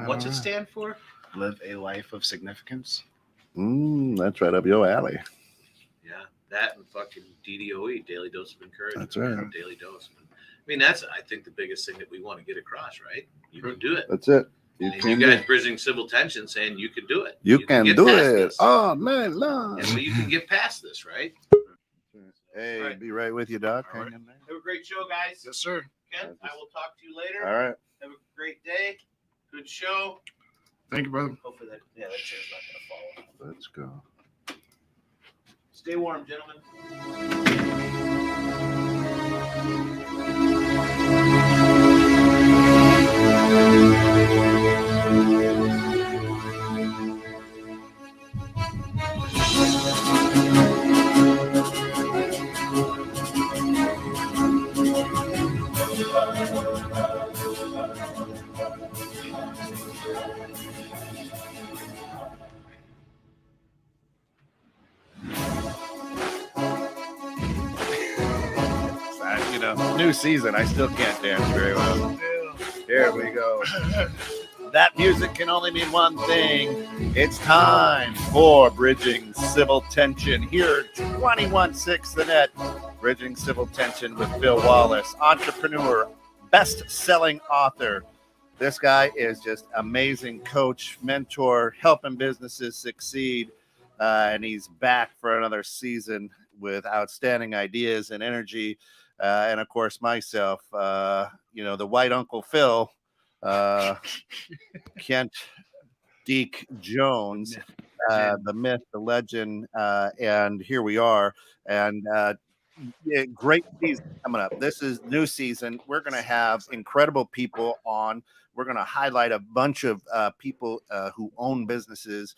What's it stand for? Live a life of significance. That's right up your alley. Yeah, that and fucking DDOE, daily dose of encouragement. That's right. Daily dose. I mean, that's, I think, the biggest thing that we want to get across, right? You can do it. That's it. You guys bridging civil tension saying you can do it. You can get do past it. this. Oh, man, long. And you can get past this, right? Hey, Right. Be right with you, Doc. All Hang right. in there. Have a great show, guys. Yes, sir. Ken, I will talk to you later. All right. Have a great day. Good show. Thank you, brother. Hopefully that chair's not going to fall. Let's go. Stay warm, gentlemen. New season. I still can't dance very well. Here we go. That music can only mean one thing. It's time for Bridging Civil Tension here at 21.6 The Net. Bridging Civil Tension with Phil Wallace, entrepreneur, best-selling author. This guy is just amazing coach, mentor, helping businesses succeed. And he's back for another season with outstanding ideas and energy. And of course, myself, the white Uncle Phil, Kent Deke Jones, the myth, the legend, and here we are. And great season coming up. This is new season. We're going to have incredible people on. We're going to highlight a bunch of people who own businesses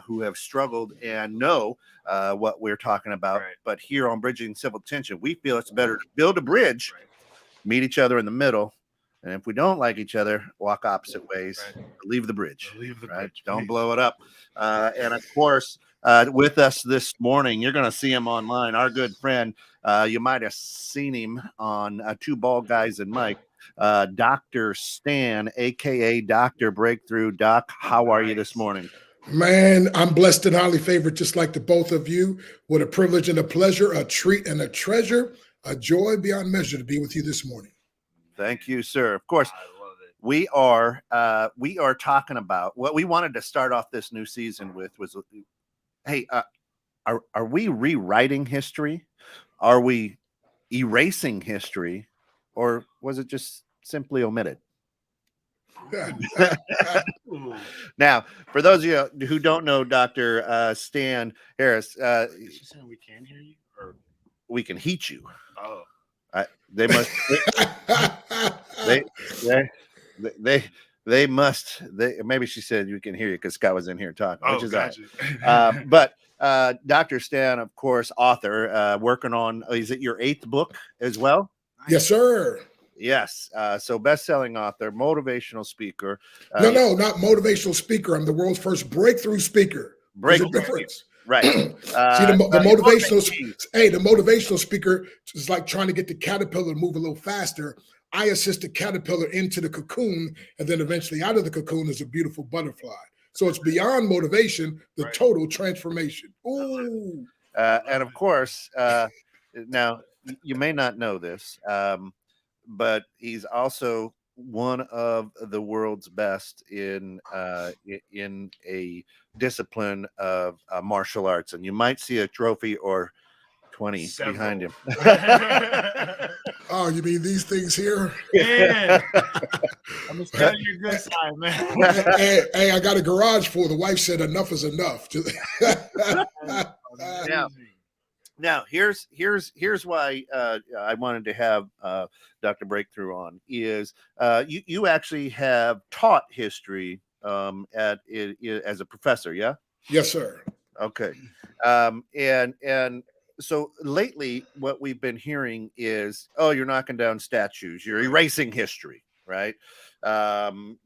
who have struggled and know what we're talking about. Right. But here on Bridging Civil Tension, we feel it's better to build a bridge, meet each other in the middle. And if we don't like each other, walk opposite ways, leave the bridge. Don't blow it up. And of course, with us this morning, you're going to see him online. Our good friend, you might have seen him on Two Bald Guys and Mike. Dr. Stan, aka Dr. Breakthrough. Doc, how are you this morning? Man, I'm blessed and highly favored, just like the both of you. What a privilege and a pleasure, a treat and a treasure, a joy beyond measure to be with you this morning. Thank you, sir. Of course, we are talking about what we wanted to start off this new season with was, hey, are we rewriting history? Are we erasing history? Or was it just simply omitted? Now, for those of you who don't know Dr. Stan Harris, she's saying we can hear you, or we can heat you. Oh, they must. They must. Maybe she said you can hear you because Scott was in here talking. Which is gotcha. But Dr. Stan, of course, author, working on. Is it your 8th book as well? Yes, sir. Yes. So best-selling author, motivational speaker. No, not motivational speaker. I'm the world's first breakthrough speaker. There's a difference. Right. See, the motivational speaker is like trying to get the caterpillar to move a little faster. I assist the caterpillar into the cocoon, and then eventually out of the cocoon is a beautiful butterfly. So it's beyond motivation, the total transformation. Ooh. And of course, now you may not know this, but he's also one of the world's best in a discipline of martial arts, and you might see a trophy or 20 behind him. Oh, you mean these things here? Man, I'm just telling you a good sign, man. Hey, I got a garage full. The wife said enough is enough. Now, here's why I wanted to have Dr. Breakthrough on is you actually have taught history as a professor, yeah? Yes, sir. Okay, and so lately, what we've been hearing is, oh, you're knocking down statues, you're erasing history, right? And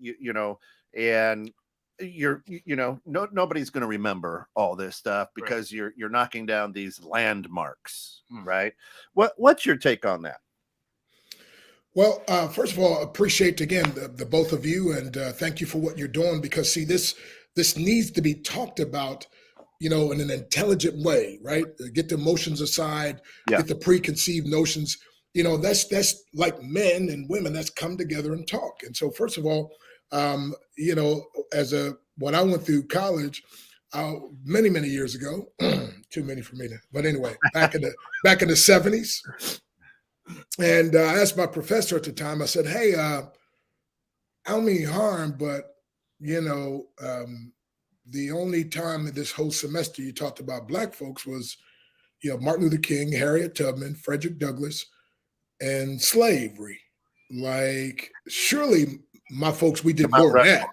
nobody's going to remember all this stuff because you're knocking down these landmarks, right? What's your take on that? Well, first of all, appreciate again the both of you, and thank you for what you're doing. Because see, this needs to be talked about, in an intelligent way, right? Get the emotions aside, Yeah. get the preconceived notions. That's like men and women that's come together and talk. And so, first of all, when I went through college, many years ago, too many for me to. But anyway, back in the '70s. And I asked my professor at the time, I said, hey, I don't mean harm, but, the only time in this whole semester you talked about Black folks was, Martin Luther King, Harriet Tubman, Frederick Douglass, and slavery. Like, surely, my folks, we did more than that.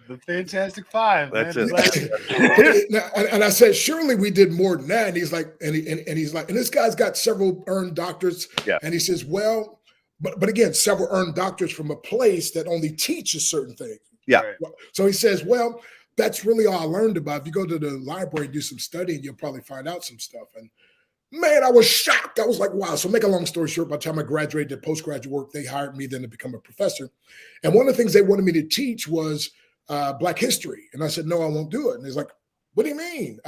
The Fantastic Five. That's man. it. And I said, surely we did more than that. And he's like, and he's like, and this guy's got several earned doctorates. Yeah. And he says, well, but again, several earned doctorates from a place that only teaches certain things. Yeah. Right. So he says, well, that's really all I learned about. If you go to the library and do some studying, you'll probably find out some stuff. And man, I was shocked. I was like, wow. So make a long story short, by the time I graduated, did postgraduate work, they hired me then to become a professor. And one of the things they wanted me to teach was Black history. And I said, no, I won't do it. And he's like, what do you mean?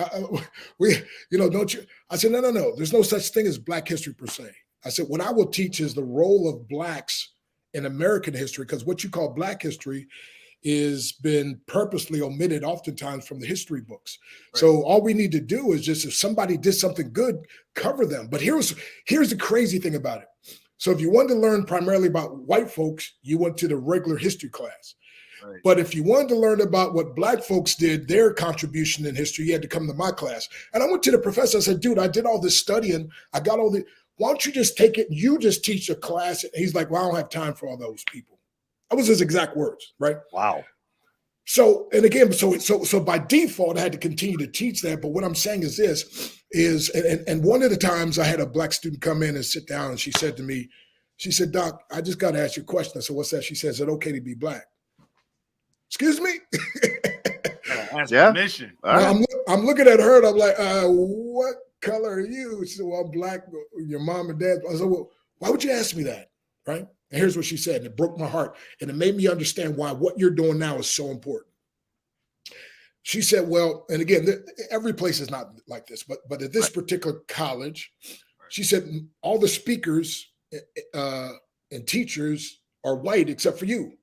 Don't you? I said, no. There's no such thing as Black history per se. I said, what I will teach is the role of Blacks in American history, because what you call Black history is been purposely omitted oftentimes from the history books. Right. So all we need to do is just, if somebody did something good, cover them. But here's the crazy thing about it. So if you wanted to learn primarily about white folks, you went to the regular history class. Right. But if you wanted to learn about what Black folks did, their contribution in history, you had to come to my class. And I went to the professor. I said, dude, I did all this studying. I got all the, why don't you just take it? You just teach a class. And he's like, well, I don't have time for all those people. That was his exact words, right? Wow. So, and again, so by default, I had to continue to teach that. But what I'm saying is and one of the times I had a Black student come in and sit down, and she said to me, she said, Doc, I just got to ask you a question. I said, what's that? She said, is it okay to be Black? Excuse me? That's Yeah. permission. Right. I'm looking at her and I'm like, what color are you? She said, well, I'm Black. Your mom and dad. I said, well, why would you ask me that? Right? And here's what she said, and it broke my heart. And it made me understand why what you're doing now is so important. She said, well, and again, every place is not like this, but at this particular college, she said, all the speakers and teachers are white except for you.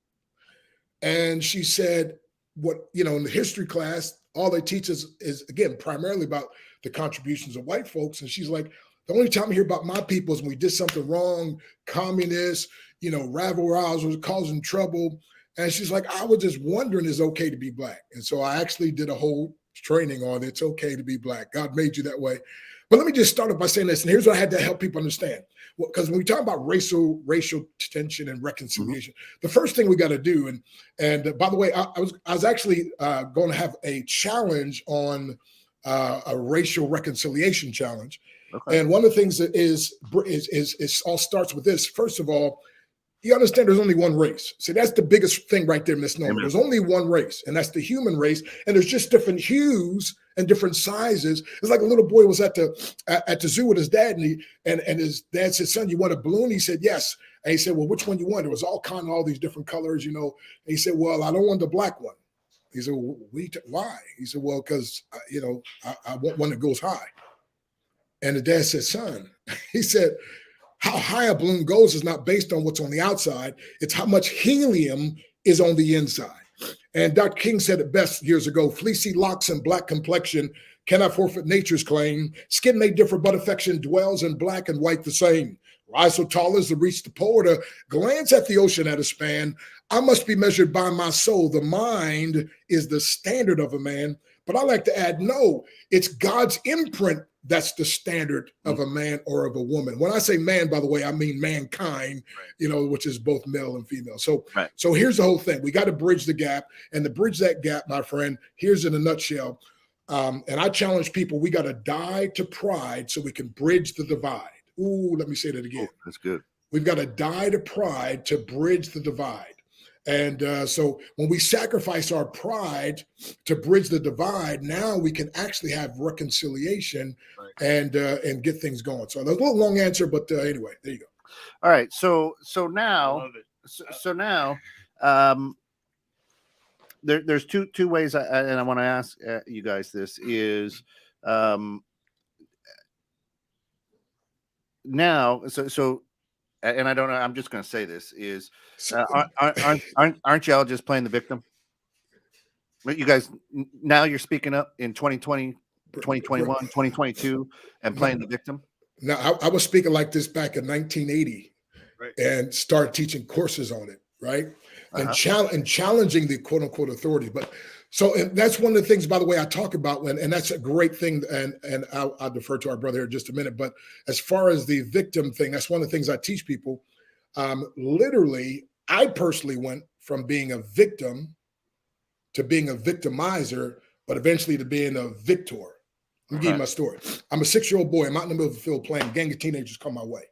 And she said, in the history class, all they teach us is, again, primarily about the contributions of white folks. And she's like, the only time I hear about my people is when we did something wrong, communists, rabble-rousers was causing trouble. And she's like, I was just wondering, is it okay to be Black? And so I actually did a whole training on it's okay to be Black. God made you that way. But let me just start off by saying this, and here's what I had to help people understand. Because when we talk about racial tension and reconciliation, the first thing we got to do, and by the way, I was actually going to have a challenge on a racial reconciliation challenge. Okay. And one of the things that is all starts with this. First of all, you understand there's only one race. So that's the biggest thing right there, misnomer. There's only one race, and that's the human race. And there's just different hues and different sizes. It's like a little boy was at the zoo with his dad, and his dad said, son, you want a balloon? He said, yes. And he said, well, which one you want? There was all these different colors, And he said, well, I don't want the black one. He said, well, why? He said, well, because, I want one that goes high. And the dad said, son, he said, how high a balloon goes is not based on what's on the outside. It's how much helium is on the inside. And Dr. King said it best years ago, fleecy locks and black complexion cannot forfeit nature's claim. Skin may differ, but affection dwells in black and white the same. Rise so tall as to reach the pole, to glance at the ocean at a span. I must be measured by my soul. The mind is the standard of a man. But I like to add, no, it's God's imprint that's the standard of a man or of a woman. When I say man, by the way, I mean mankind, which is both male and female. So here's the whole thing. We got to bridge the gap. And to bridge that gap, my friend, here's in a nutshell. And I challenge people, we got to die to pride so we can bridge the divide. Ooh, let me say that again. Oh, that's good. We've got to die to pride to bridge the divide. And so when we sacrifice our pride to bridge the divide, now we can actually have reconciliation and get things going. So that's a little long answer, but anyway, there you go. All right. So I now, love it. so now, um, there's two ways, and I want to ask you guys this is now. So, and I don't know. I'm just going to say this is aren't y'all just playing the victim? You guys now you're speaking up in 2020, 2021, 2022, and playing the victim. Now, I was speaking like this back in 1980, Right. and started teaching courses on it, right? And Uh-huh. challenging the quote unquote authorities. But so, and that's one of the things, by the way, I talk about, and that's a great thing. And I'll defer to our brother here in just a minute. But as far as the victim thing, that's one of the things I teach people. Literally, I personally went from being a victim to being a victimizer, but eventually to being a victor. Let me give you my story. I'm a 6-year-old boy. I'm out in the middle of the field playing. A gang of teenagers come my way.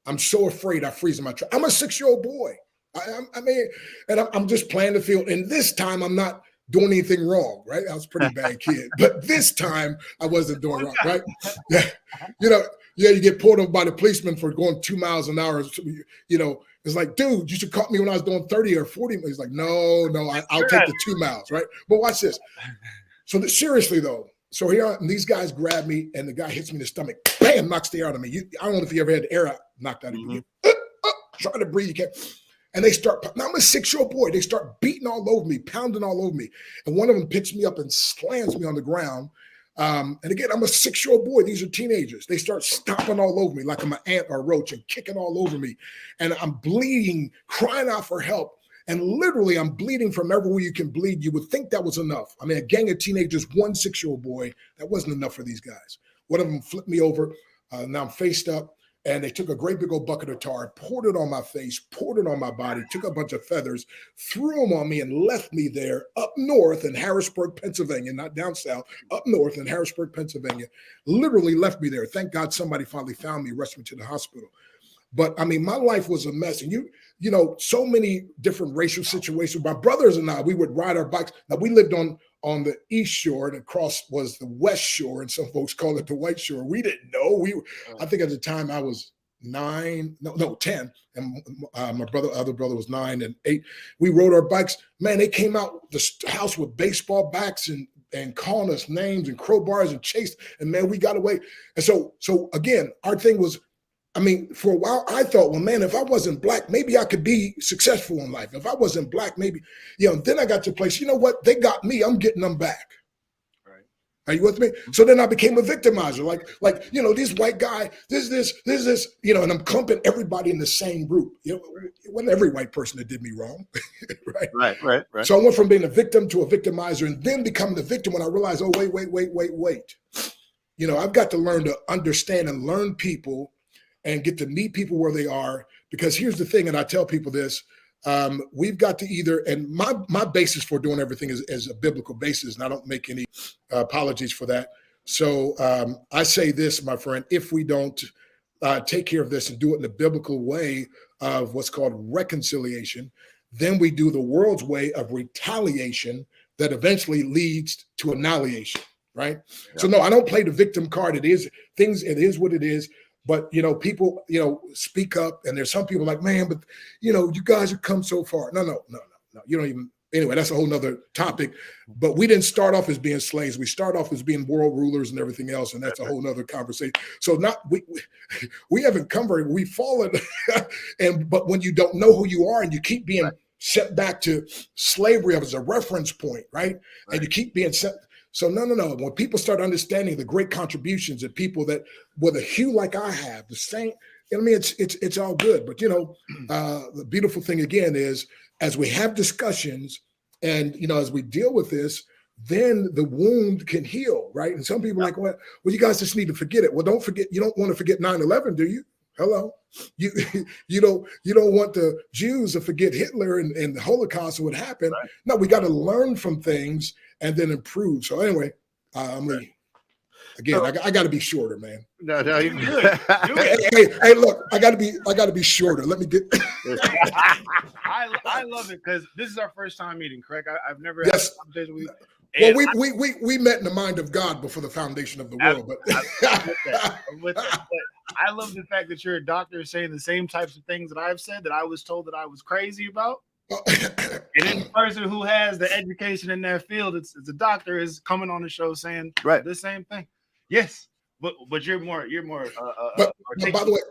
I'm so afraid I freeze in my truck. I'm a 6-year-old boy. I mean, and I'm just playing the field. And this time I'm not doing anything wrong, right? I was a pretty bad kid. But this time I wasn't doing wrong, right? Yeah. You get pulled over by the policeman for going 2 miles an hour. It's like, dude, you should caught me when I was doing 30 or 40. He's like, no, I'll take the 2 miles, right? But watch this. So seriously, though, so here and these guys grab me, and the guy hits me in the stomach. Bam, knocks the air out of me. I don't know if you ever had the air knocked out of you. Trying to breathe, you can't. And they start. Now I'm a 6-year-old boy. They start beating all over me, pounding all over me. And one of them picks me up and slams me on the ground. And again, I'm a 6-year-old boy. These are teenagers. They start stomping all over me like I'm an ant or a roach and kicking all over me. And I'm bleeding, crying out for help. And literally, I'm bleeding from everywhere you can bleed. You would think that was enough. I mean, a gang of teenagers, one 6-year-old boy, that wasn't enough for these guys. One of them flipped me over. Now I'm faced up. And they took a great big old bucket of tar, poured it on my face, poured it on my body, took a bunch of feathers, threw them on me, and left me there up north in Harrisburg, Pennsylvania, not down south, up north in Harrisburg, Pennsylvania. Literally left me there. Thank God somebody finally found me, rushed me to the hospital. But I mean, my life was a mess. And so many different racial situations. My brothers and I, we would ride our bikes. Now, we lived on the east shore, and across was the west shore, and some folks call it the white shore. We didn't know. I think at the time I was 10, and my other brother was 9 and 8. We rode our bikes. Man, they came out the house with baseball bats and calling us names and crowbars and chased. And man, we got away. And so again, our thing was, I mean, for a while, I thought, well, man, if I wasn't black, maybe I could be successful in life. If I wasn't black, maybe, then I got to a place, you know what? They got me. I'm getting them back. Right. Are you with me? So then I became a victimizer. Like this white guy, this, and I'm clumping everybody in the same group. It wasn't every white person that did me wrong. Right. So I went from being a victim to a victimizer, and then becoming the victim when I realized, oh, wait. I've got to learn to understand and learn people and get to meet people where they are. Because here's the thing, and I tell people this, we've got to either, and my basis for doing everything is a biblical basis, and I don't make any apologies for that. So I say this, my friend, if we don't take care of this and do it in the biblical way of what's called reconciliation, then we do the world's way of retaliation that eventually leads to annihilation, right? Yeah. So no, I don't play the victim card. It is what it is. But, people, speak up, and there's some people like, man, but, you guys have come so far. No. You don't even, anyway, that's a whole nother topic. But we didn't start off as being slaves. We start off as being world rulers and everything else. And that's a whole nother conversation. So we haven't come very, we've fallen. But when you don't know who you are and you keep being sent back to slavery as a reference point, right? And you keep being sent. So no. When people start understanding the great contributions of people that with a hue like I have, the same, I mean, it's all good. But the beautiful thing again is as we have discussions and as we deal with this, then the wound can heal, right? And some people are like, well, you guys just need to forget it. Well, don't forget. You don't want to forget 9/11, do you? Hello, you don't want the Jews to forget Hitler and the Holocaust and what happened. Right. No, we got to learn from things and then improve. So anyway, again, I got to be shorter, man. No, you good. Hey, look, I got to be shorter. Let me get. I love it because this is our first time meeting, correct? I've never had a conversation with you. Well, we met in the mind of God before the foundation of the world, but I'm with that. I love the fact that you're a doctor saying the same types of things that I've said that I was told that I was crazy about. And then the person who has the education in their field, it's a doctor, is coming on the show saying the same thing. Yes, but you're more. But by the way,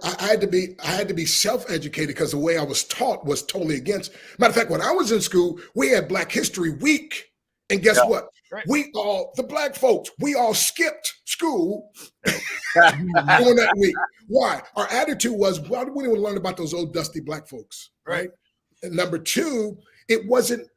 I had to be self-educated because the way I was taught was totally against. Matter of fact, when I was in school, we had Black History Week, and guess what? Right. The black folks, we all skipped school during that week. Why? Our attitude was, why do we want to learn about those old dusty black folks, right? And number two, it wasn't.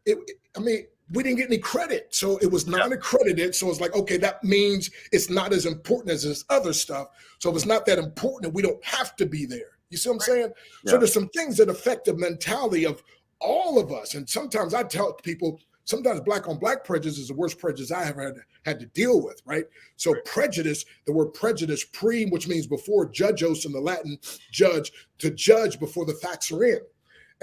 We didn't get any credit, so it was non-accredited. So it's like, okay, that means it's not as important as this other stuff. So if it's not that important, we don't have to be there. You see what I'm saying? Yeah. So there's some things that affect the mentality of all of us. And sometimes I tell people, sometimes black on black prejudice is the worst prejudice I ever had to deal with, right? So prejudice, the word prejudice, pre, which means before, judgos in the Latin, judge, to judge before the facts are in.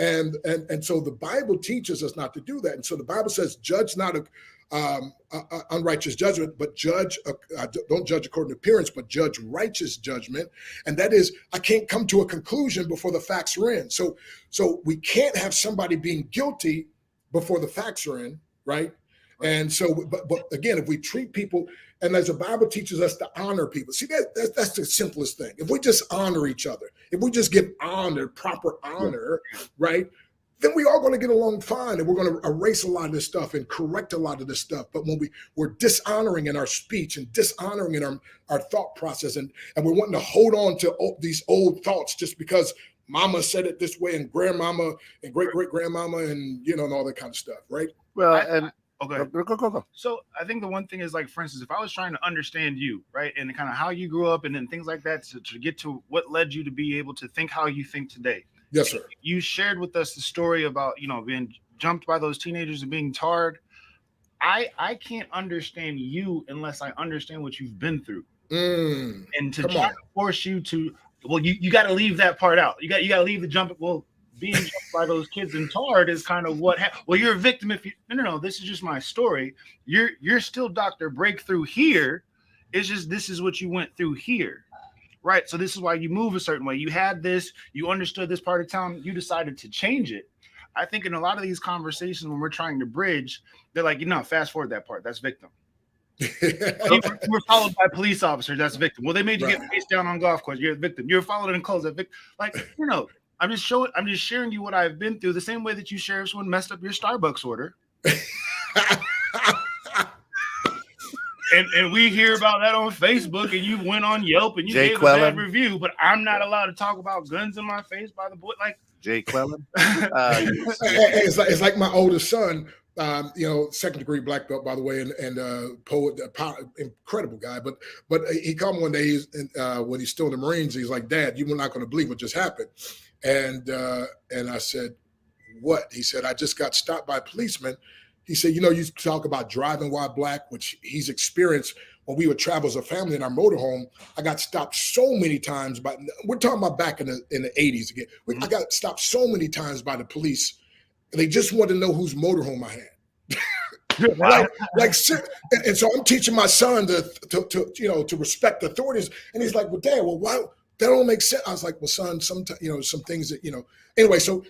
And so the Bible teaches us not to do that. And so the Bible says, judge not a unrighteous judgment, but don't judge according to appearance, but judge righteous judgment. And that is, I can't come to a conclusion before the facts are in. So we can't have somebody being guilty before the facts are in, right? And so, but again, if we treat people, and as the Bible teaches us to honor people, see, that's the simplest thing. If we just honor each other, if we just give proper honor, right, then we are going to get along fine, and we're going to erase a lot of this stuff and correct a lot of this stuff. But when we're dishonoring in our speech and dishonoring in our thought process, and we're wanting to hold on to these old thoughts just because mama said it this way, and grandmama and great-great-grandmama, and and all that kind of stuff, right? Well, Go. So I think the one thing is, like, for instance, if I was trying to understand you, right, and kind of how you grew up and then things like that to get to what led you to be able to think how you think today. Yes, sir. You shared with us the story about, being jumped by those teenagers and being tarred. I can't understand you unless I understand what you've been through. And to try to force you to, well, you got to leave that part out. You got to leave the jump. Well, being jumped by those kids and tarred is kind of what happened. Well, you're a victim if you no, this is just my story. You're still Dr. Breakthrough here. It's just this is what you went through here. Right. So this is why you move a certain way. You had this, you understood this part of town, you decided to change it. I think in a lot of these conversations when we're trying to bridge, they're like, fast forward that part. That's victim. You were followed by police officers. That's victim. Well, they made you get faced down on golf course. You're a victim. You're followed in clothes. That victim. Like, I'm just sharing you what I've been through. The same way that you share if someone messed up your Starbucks order. And we hear about that on Facebook, and you went on Yelp and you gave a bad review, but I'm not allowed to talk about guns in my face by the boy. Like Jay Quellen. It's like my oldest son, second degree black belt, by the way, and poet, incredible guy. But he called me one day when he's still in the Marines. He's like, "Dad, you're not going to believe what just happened." And I said, "What?" He said, "I just got stopped by a policeman." He said, you talk about driving while black, which he's experienced when we would travel as a family in our motorhome. I got stopped so many times we're talking about back in the 80s again. I got stopped so many times by the police. They just wanted to know whose motorhome I had. And so I'm teaching my son to respect authorities. And he's like, well, Dad, why? That don't make sense. I was like, well, son, sometimes, some things that, anyway, so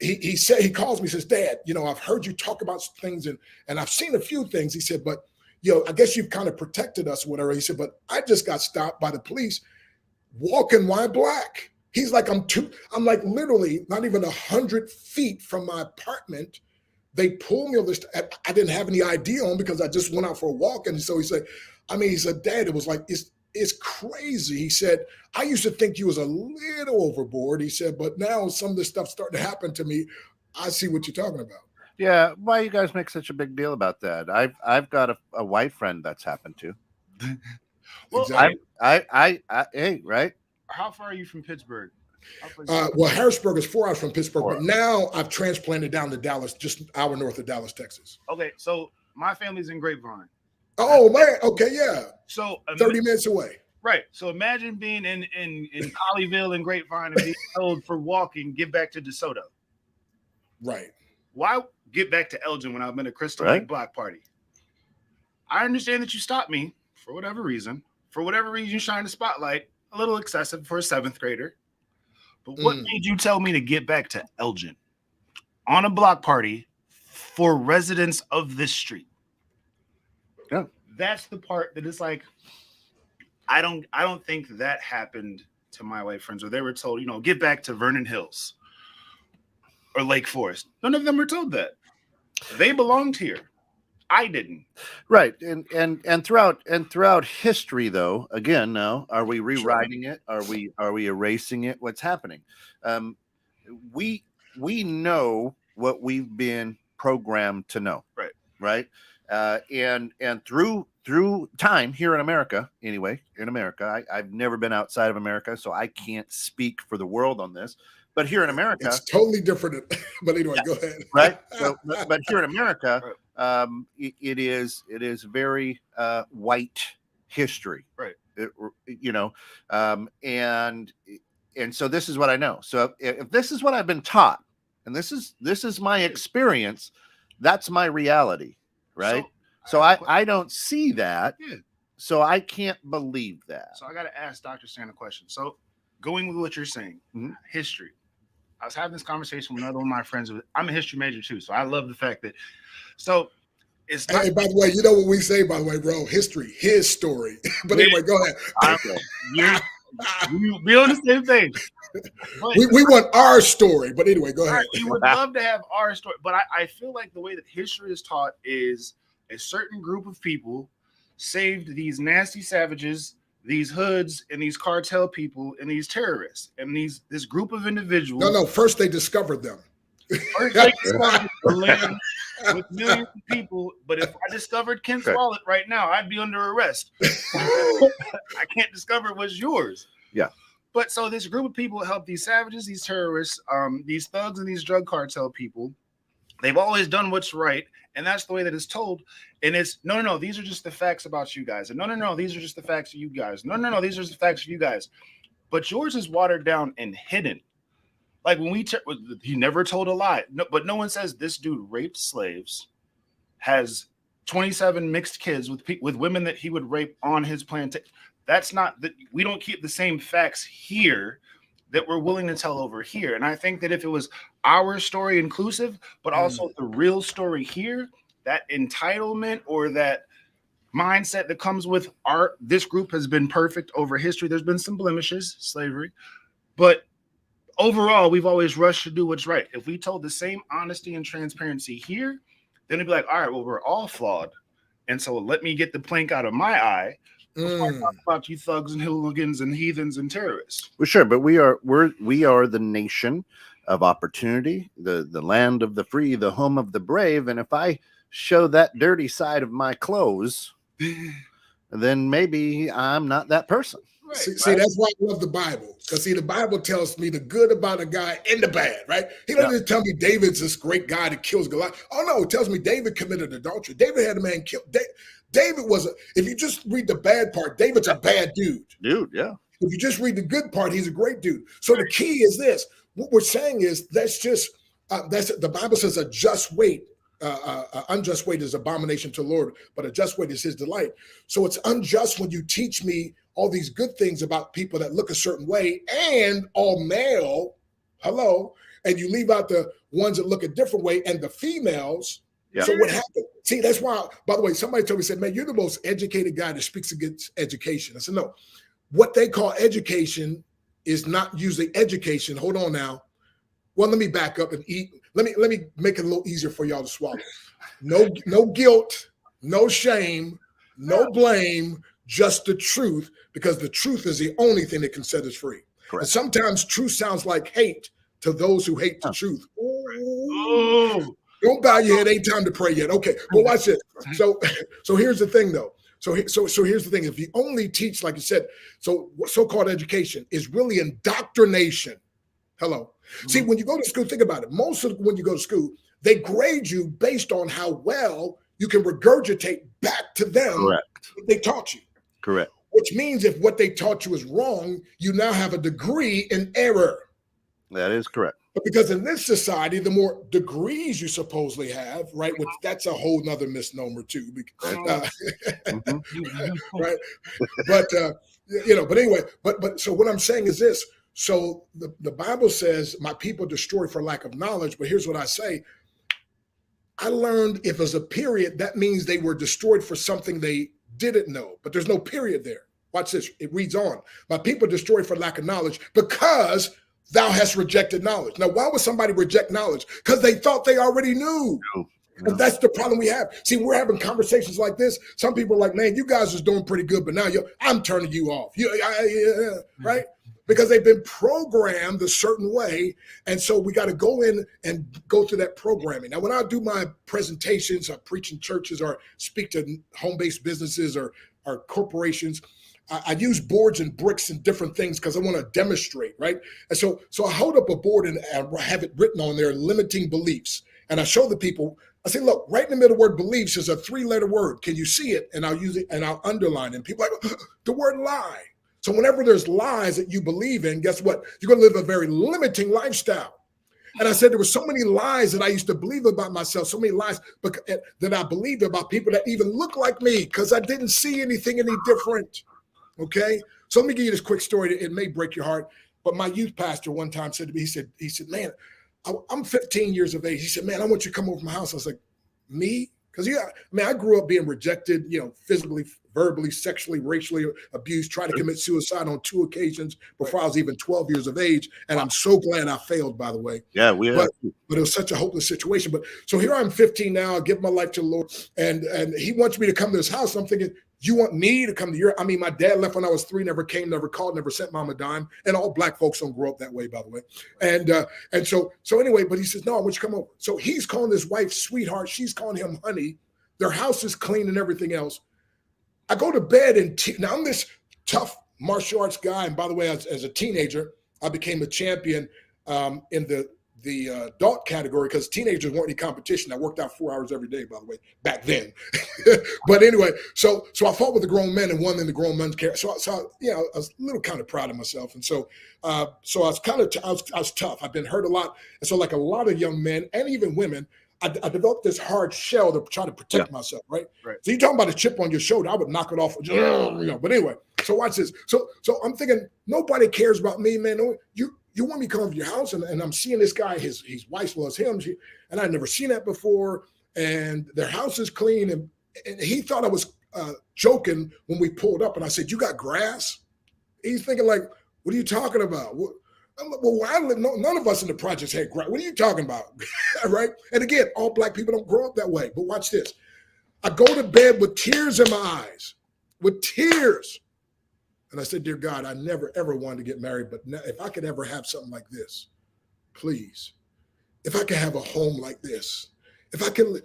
he said, he calls me, says, Dad, I've heard you talk about things and I've seen a few things. He said, but, I guess you've kind of protected us or whatever. He said, but I just got stopped by the police walking while black. He's like, I'm like literally not even 100 feet from my apartment. They pulled me over this. I didn't have any ID on because I just went out for a walk. And so he said, Dad, it was like, it's crazy. He said, I used to think you was a little overboard. He said, but now some of this stuff's starting to happen to me. I see what you're talking about. Yeah. Why you guys make such a big deal about that? I've got a white friend that's happened to. Well, exactly. Hey, right. How far are you from Pittsburgh? Well, Harrisburg is 4 hours from Pittsburgh, but now I've transplanted down to Dallas, just an hour north of Dallas, Texas. Okay. So my family's in Grapevine. Oh man, okay, yeah. So 30 minutes away. Right. So imagine being in Colleyville and Grapevine and being told for walking, get back to DeSoto. Right. Why get back to Elgin when I'm in a Crystal Lake block party? I understand that you stopped me for whatever reason. For whatever reason, you shine the spotlight. a little excessive for a 7th grader. But what made you tell me to get back to Elgin on a block party for residents of this street? Yeah. That's the part that is like, I don't think that happened to my white friends, or they were told, get back to Vernon Hills or Lake Forest. None of them were told that. They belonged here. I didn't. Right. And throughout history, though, again, now, are we rewriting it? Are we erasing it? What's happening? We know what we've been programmed to know. Right. And through time here in America, anyway, I've never been outside of America, so I can't speak for the world on this. But here in America, it's totally different. But anyway, go ahead. Right. So, but here in America, it is very white history. Right. And so this is what I know. So if this is what I've been taught, and this is my experience, that's my reality. Right. So I don't see that. Yeah. So I can't believe that. So I got to ask Dr. Stan a question. So going with what you're saying, history. I was having this conversation with another one of my friends. I'm a history major too, so I love the fact that. So it's. Hey, by the way, you know what we say, by the way, bro? History, his story. But anyway, go ahead. You be on the same page. We want our story, but anyway, go ahead. We would love to have our story, but I feel like the way that history is taught is a certain group of people saved these nasty savages, these hoods, and these cartel people, and these terrorists, and this group of individuals. No. First, they discovered them. First, they discovered the land with millions of people. But if I discovered Kent's wallet right now, I'd be under arrest. I can't discover what's yours. Yeah. But so this group of people helped these savages, these terrorists, these thugs, and these drug cartel people. They've always done what's right, and that's the way that it's told. And it's no, these are just the facts about you guys. And no, these are just the facts of you guys. No, these are just the facts of you guys. But yours is watered down and hidden. Like when he never told a lie. No, but no one says this dude raped slaves, has 27 mixed kids with women that he would rape on his plantation. That's not that we don't keep the same facts here that we're willing to tell over here. And I think that if it was our story inclusive, but also the real story here, that entitlement or that mindset that comes with this group has been perfect over history. There's been some blemishes, slavery, but overall, we've always rushed to do what's right. If we told the same honesty and transparency here, then it'd be like, all right, well, we're all flawed. And so let me get the plank out of my eye. Before I talk about you thugs and hooligans and heathens and terrorists. Well, sure, but we are the nation of opportunity, the land of the free, the home of the brave. And if I show that dirty side of my clothes, then maybe I'm not that person. Right, see, that's why I love the Bible. Because see, the Bible tells me the good about a guy and the bad, right? He doesn't just tell me David's this great guy that kills Goliath. Oh no, it tells me David committed adultery. David had a man killed. David was if you just read the bad part, David's a bad dude. Yeah. If you just read the good part, he's a great dude. So the key is this. What we're saying is that's the Bible says a just weight. Unjust weight is abomination to the Lord, but a just weight is his delight. So it's unjust when you teach me all these good things about people that look a certain way and all male, and you leave out the ones that look a different way and the females. Yeah. So what happened? See, that's why, by the way, somebody told me, said, man, you're the most educated guy that speaks against education. I said, no, what they call education is not usually education. Hold on now. Well, let me back up and eat. Let me make it a little easier for y'all to swallow. No guilt, no shame, no blame, just the truth, because the truth is the only thing that can set us free. Correct. And sometimes truth sounds like hate to those who hate the truth. Ooh. Don't bow your head. Ain't time to pray yet. Okay, well, watch this. So here's the thing, though. So here's the thing. If you only teach, like you said, so-called education is really indoctrination. Hello. Mm-hmm. See, when you go to school, think about it. When you go to school, they grade you based on how well you can regurgitate back to them what they taught you. Correct. Which means if what they taught you is wrong, you now have a degree in error. That is correct. But because in this society, the more degrees you supposedly have, right, which that's a whole nother misnomer too. Right? But anyway, but so what I'm saying is this. So the Bible says, my people destroy for lack of knowledge. But here's what I say. I learned if there's a period, that means they were destroyed for something they didn't know. But there's no period there. Watch this. It reads on. My people destroy for lack of knowledge because thou hast rejected knowledge. Now, why would somebody reject knowledge? Because they thought they already knew. And that's the problem we have. See, we're having conversations like this. Some people are like, man, you guys are doing pretty good, but now I'm turning you off. Right? Because they've been programmed a certain way. And so we got to go in and go through that programming. Now, when I do my presentations, I preach in churches or speak to home-based businesses or corporations, I use boards and bricks and different things because I want to demonstrate, right? And so I hold up a board and I have it written on there, limiting beliefs. And I show the people, I say, look, right in the middle of the word beliefs is a 3-letter word. Can you see it? And I'll use it and I'll underline it. And people are like, the word lie. So whenever there's lies that you believe in, guess what? You're going to live a very limiting lifestyle. And I said there were so many lies that I used to believe about myself, so many lies that I believed about people that even look like me because I didn't see anything any different. Okay? So let me give you this quick story. It may break your heart. But my youth pastor one time said to me, he said, man, I'm 15 years of age. He said, man, I want you to come over to my house. I was like, me? Because I grew up being rejected, physically, verbally, sexually, racially abused, tried to commit suicide on 2 occasions before I was even 12 years of age. And I'm so glad I failed, by the way. Yeah, but it was such a hopeless situation. But so here I'm 15 now, I give my life to the Lord. And he wants me to come to his house. I'm thinking, you want me to come to my dad left when I was 3, never came, never called, never sent mom a dime. And all black folks don't grow up that way, by the way. And so anyway, but he says, no, I want you to come over. So he's calling his wife sweetheart. She's calling him honey. Their house is clean and everything else. I go to bed and now I'm this tough martial arts guy. And by the way, as a teenager, I became a champion in the adult category because teenagers weren't any competition. I worked out 4 hours every day, by the way, back then. But anyway, so I fought with the grown men and won in the grown men's category. So I was a little kind of proud of myself. And so I was I was tough. I've been hurt a lot. And so like a lot of young men and even women, I developed this hard shell to try to protect myself, right? So you're talking about a chip on your shoulder. I would knock it off, But anyway, so watch this. So I'm thinking, nobody cares about me, man. No, you want me to come over to your house, and I'm seeing this guy, his wife loves him, and I'd never seen that before, and their house is clean, and he thought I was joking when we pulled up, and I said, you got grass? He's thinking like, what are you talking about? I'm like, well, where I live, none of us in the projects had grass. What are you talking about? Right? And again, all black people don't grow up that way, but watch this. I go to bed with tears in my eyes, with tears. And I said, dear God, I never, ever wanted to get married, but now, if I could ever have something like this, please, if I could have a home like this, if I can,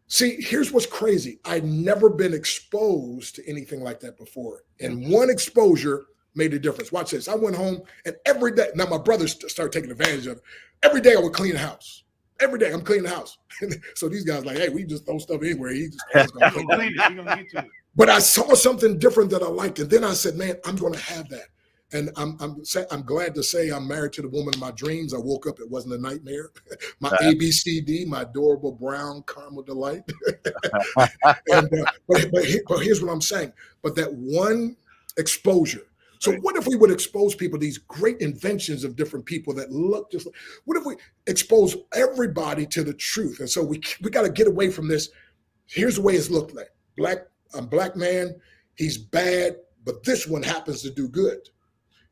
see, here's what's crazy. I'd never been exposed to anything like that before. And one exposure made a difference. Watch this. I went home and every day, now my brothers started taking advantage of it. Every day I would clean the house. Every day I'm cleaning the house. So these guys like, hey, we just throw stuff anywhere. He's gonna clean it. But I saw something different that I liked. And then I said, man, I'm going to have that. And I'm glad to say I'm married to the woman of my dreams. I woke up, it wasn't a nightmare. My ABCD, my adorable brown caramel delight. But here's what I'm saying. But that one exposure. So what if we would expose people to these great inventions of different people that look just like, what if we expose everybody to the truth? And so we got to get away from this. Here's the way it's looked like. A black man, he's bad, but this one happens to do good.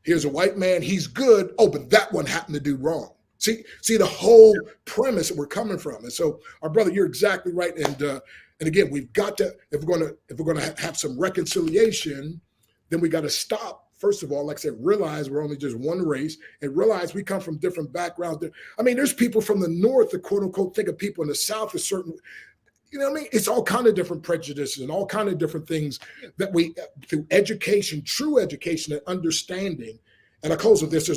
Here's a white man, he's good. Oh, but that one happened to do wrong. See the whole premise that we're coming from. And so, our brother, you're exactly right. And again, we've got to, if we're gonna have some reconciliation, then we got to stop. First of all, like I said, realize we're only just one race, and realize we come from different backgrounds. I mean, there's people from the north that quote unquote think of people in the south as certain. You know what I mean? It's all kind of different prejudices and all kind of different things that we, through education, true education and understanding. And I close with this.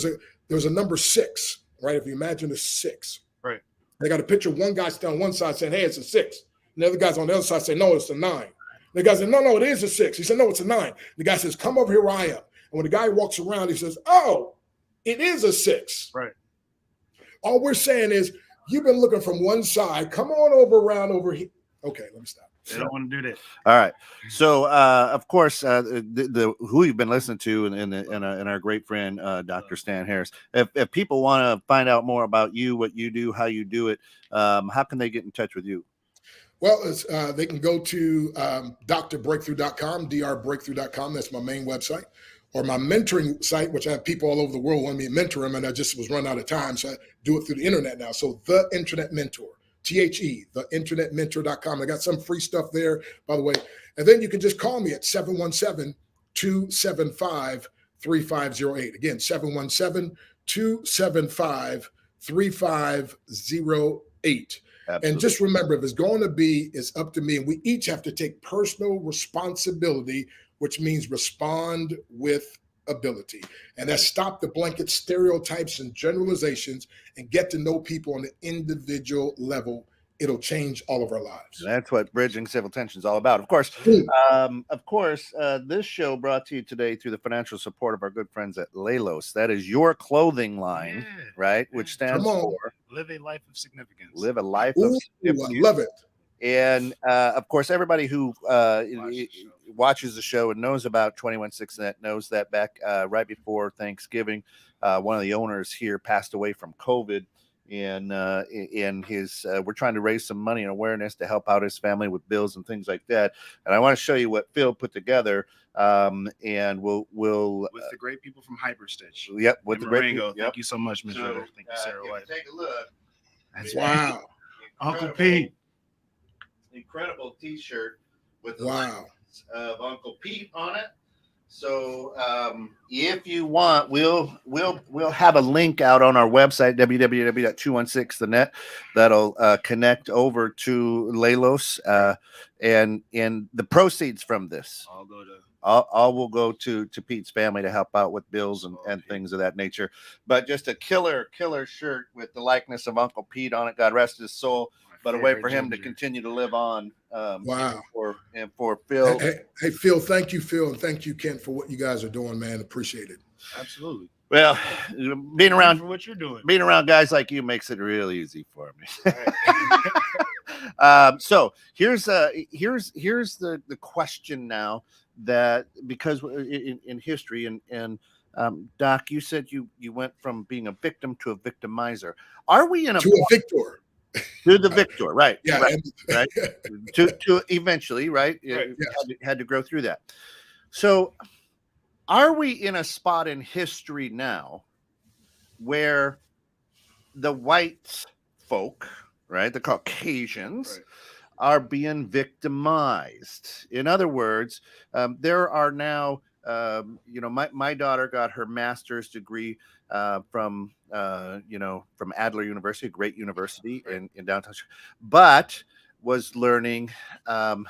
There's a number 6, right? If you imagine a 6, right? They got a picture of one guy standing on one side saying, hey, it's a 6. And the other guy's on the other side saying, no, it's a 9. And the guy said, no, it is a 6. He said, no, it's a 9. The guy says, come over here where I am. And when the guy walks around, he says, oh, it is a 6. Right. All we're saying is, you've been looking from one side. Come on around over here. Okay, let me stop. They don't want to do that. All right. So, of course, the who you've been listening to and our great friend, Dr. Stan Harris. If people want to find out more about you, what you do, how you do it, how can they get in touch with you? Well, they can go to drbreakthrough.com, drbreakthrough.com. That's my main website. Or my mentoring site, which I have people all over the world wanting me to mentor them, and I just was run out of time. So I do it through the internet now. So The Internet Mentor, THE, theinternetmentor.com. I got some free stuff there, by the way. And then you can just call me at 717-275-3508. Again, 717-275-3508. Absolutely. And just remember, if it's going to be, it's up to me. And we each have to take personal responsibility, which means respond with ability. And that's stop the blanket stereotypes and generalizations and get to know people on an individual level. It'll change all of our lives. That's what Bridging Civil Tension is all about. Of course, this show brought to you today through the financial support of our good friends at Lelos. That is your clothing line, right? Which stands for Live a life of significance. Live a life Ooh, of significance. I love it. And of course, everybody who watches the show and knows about 216net knows that back right before Thanksgiving, one of the owners here passed away from COVID. And we're trying to raise some money and awareness to help out his family with bills and things like that. And I want to show you what Phil put together. And we'll with the great people from Hyperstitch. Yep, with the great people. Thank you so much, Ms. Ritter. Thank you, Sarah White. Take a look. That's Wow. Uncle Pete. Incredible T-shirt with the Wow. likeness of Uncle Pete on it. So if you want, we'll have a link out on our website, www.216thenet, that'll connect over to Lelos, and the proceeds from this all will go to Pete's family to help out with bills and things of that nature. But just a killer shirt with the likeness of Uncle Pete on it. God rest his soul. But a way for him to continue to live on. Wow. For Phil. Hey, Phil, thank you, Phil. And thank you, Kent, for what you guys are doing, man. Appreciate it. Absolutely. Well, being around for what you're doing. Being around guys like you makes it real easy for me. So here's the question now, that because in history and Doc, you said you went from being a victim to a victimizer. Are we in a victor? To the victor, right? Yeah, right. to eventually, right? Right. Had to grow through that. So, are we in a spot in history now where the white folk, right, the Caucasians, are being victimized? In other words, there are now, my daughter got her master's degree from Adler University, a great university in downtown, but was learning what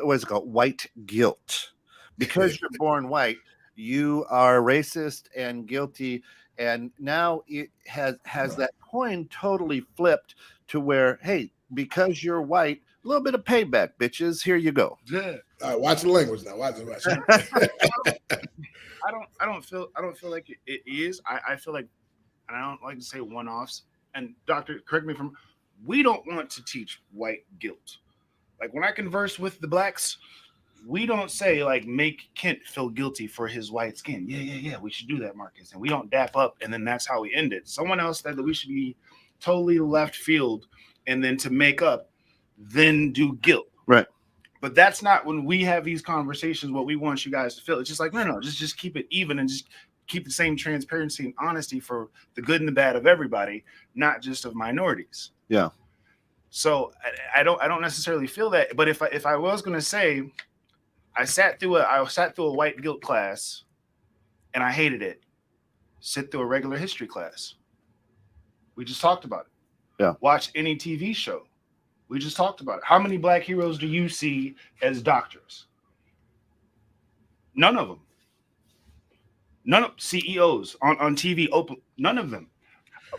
was it called? White guilt. Because you're born white, you are racist and guilty. And now it has that coin totally flipped to where, hey, because you're white, a little bit of payback, bitches. Here you go. Yeah. Watch the language now. Watch it. I don't feel like it is. I feel like, and I don't like to say one-offs. And doctor, correct me if I'm. We don't want to teach white guilt. Like when I converse with the blacks, we don't say like make Kent feel guilty for his white skin. Yeah. We should do that, Marcus. And we don't dap up, and then that's how we end it. Someone else said that we should be totally left field, and then to make up, then do guilt. Right. But that's not when we have these conversations what we want you guys to feel. It's just like, no, just keep it even and just keep the same transparency and honesty for the good and the bad of everybody, not just of minorities. Yeah. So I don't necessarily feel that. But if I was going to say, I sat through a white guilt class and I hated it. Sit through a regular history class. We just talked about it. Yeah. Watch any TV show. We just talked about it. How many black heroes do you see as doctors? None of them. None of CEOs on TV open. None of them.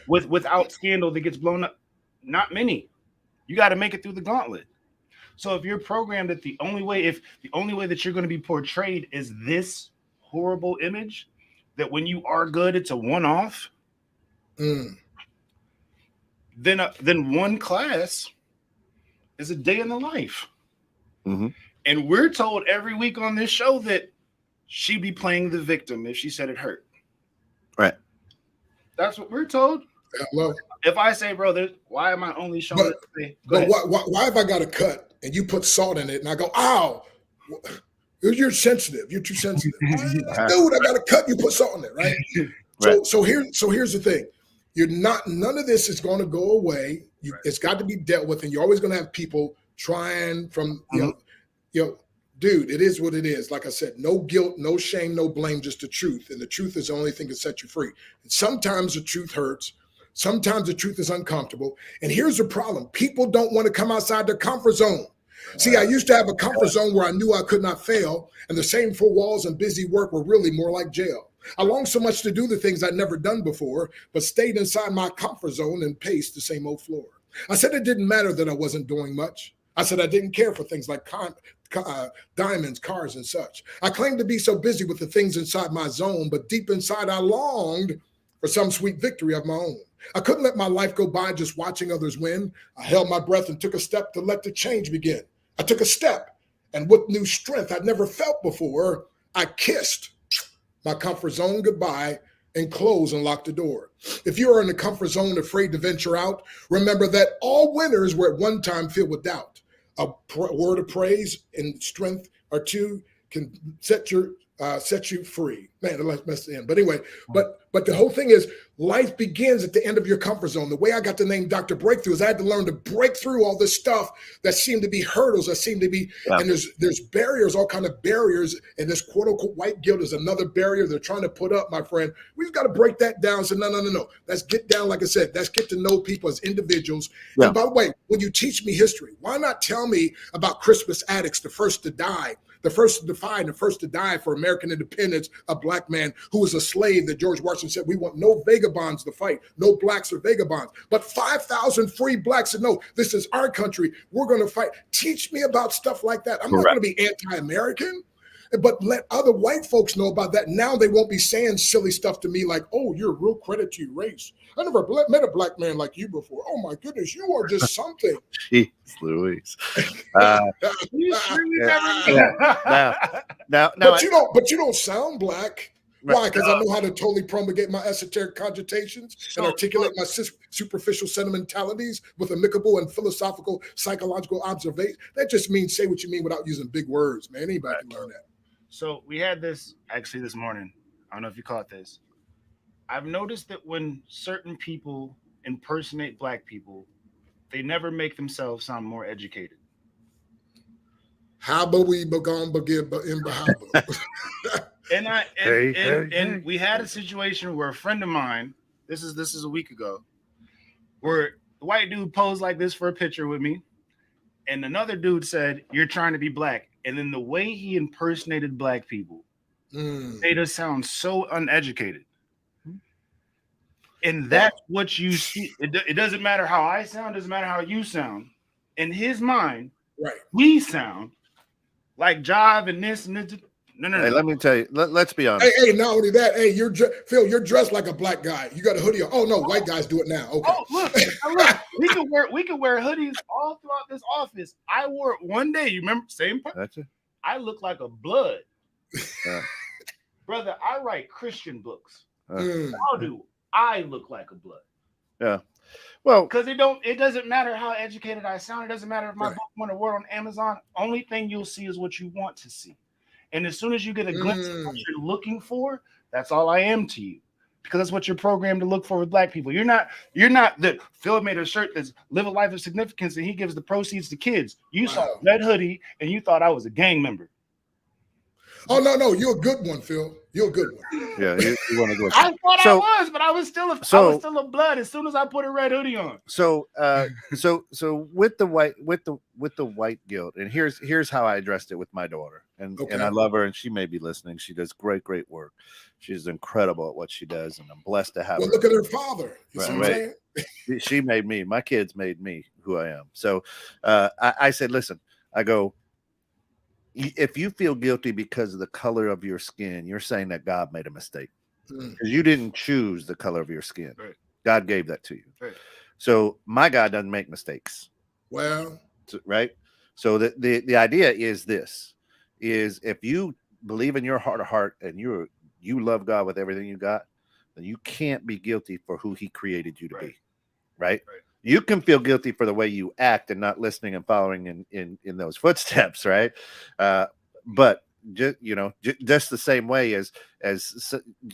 Without scandal that gets blown up. Not many. You got to make it through the gauntlet. So if you're programmed that the only way that you're going to be portrayed is this horrible image, that when you are good, it's a one-off. Then one class is a day in the life. Mm-hmm. And we're told every week on this show that she'd be playing the victim if she said it hurt. Right. That's what we're told. Well, if I say, bro, why am I only showing it? But why have I got a cut and you put salt in it and I go, ow, you're sensitive. You're too sensitive. Dude, I got a cut. You put salt in it, right? Right. So here's the thing. None of this is going to go away. It's got to be dealt with, and you're always going to have people trying from, dude, it is what it is. Like I said, no guilt, no shame, no blame, just the truth. And the truth is the only thing that sets you free. And sometimes the truth hurts. Sometimes the truth is uncomfortable. And here's the problem. People don't want to come outside their comfort zone. See, I used to have a comfort zone where I knew I could not fail. And the same four walls and busy work were really more like jail. I longed so much to do the things I'd never done before, but stayed inside my comfort zone and paced the same old floor. I said it didn't matter that I wasn't doing much. I said I didn't care for things like diamonds, cars, and such. I claimed to be so busy with the things inside my zone, but deep inside I longed for some sweet victory of my own. I couldn't let my life go by just watching others win. I held my breath and took a step to let the change begin. I took a step, and with new strength I'd never felt before, I kissed my comfort zone goodbye and closed and locked the door. If you are in the comfort zone afraid to venture out, remember that all winners were at one time filled with doubt. A word of praise and strength or two can set you free. Man, let's mess it in. But anyway, but the whole thing is life begins at the end of your comfort zone. The way I got the name Dr. Breakthrough is I had to learn to break through all this stuff that seemed to be hurdles, that seemed to be, and there's barriers, all kind of barriers, and this quote unquote white guilt is another barrier they're trying to put up, my friend. We've got to break that down. So no. Let's get down, like I said, let's get to know people as individuals. Yeah. And by the way, when you teach me history, why not tell me about Crispus Attucks, the first to die, the first to defy and the first to die for American independence, a black man who was a slave that George Washington said, we want no vagabonds to fight, no blacks or vagabonds. But 5,000 free blacks said, no, this is our country. We're going to fight. Teach me about stuff like that. I'm not going to be anti-American, but let other white folks know about that. Now they won't be saying silly stuff to me like, oh, you're a real credit to your race. I never met a black man like you before. Oh, my goodness, you are just something. Jeez Louise. You sure you Now, but you don't sound black. Why? Because I know how to totally promulgate my esoteric cogitations and articulate my superficial sentimentalities with amicable and philosophical psychological observation. That just means say what you mean without using big words, man. Anybody can learn that. So we had this actually this morning. I don't know if you caught this. I've noticed that when certain people impersonate black people, they never make themselves sound more educated. How about we begin in Bahaba? And we had a situation where a friend of mine, this is a week ago, where the white dude posed like this for a picture with me, and another dude said, "You're trying to be black." And then the way he impersonated black people made us sound so uneducated. And that's what you see. It doesn't matter how I sound, doesn't matter how you sound. In his mind, right, we sound like jive and this and this. No. Hey, let me tell you. Let's be honest. Hey, not only that. Hey, Phil, you're dressed like a black guy. You got a hoodie on. Oh no, white guys do it now. Okay. Oh look. We can wear hoodies all throughout this office. I wore it one day. You remember? Same part. That's it. I look like a blood. Brother, I write Christian books. How do I look like a blood? Yeah. Well, because it doesn't matter how educated I sound. It doesn't matter if my book went a word on Amazon. Only thing you'll see is what you want to see. And as soon as you get a glimpse of what you're looking for, that's all I am to you. Because that's what you're programmed to look for with black people. You're not that Phil made a shirt that's live a life of significance and he gives the proceeds to kids. You saw that hoodie and you thought I was a gang member. Oh no, you're a good one, Phil. You're a good one. Yeah, you want to go. I thought I was, but I was still a blood as soon as I put a red hoodie on. So with the white guilt, and here's how I addressed it with my daughter, and I love her, and she may be listening. She does great work. She's incredible at what she does, and I'm blessed to have her. Look at her father. You see what I'm saying? She made me. My kids made me who I am. So I said, listen, I go. If you feel guilty because of the color of your skin, you're saying that God made a mistake because you didn't choose the color of your skin. Right. God gave that to you. Right. So my God doesn't make mistakes. Well, right? So the idea is this: is if you believe in your heart of heart and you love God with everything you got, then you can't be guilty for who He created you to be, right? You can feel guilty for the way you act and not listening and following in those footsteps, right? But just the same way as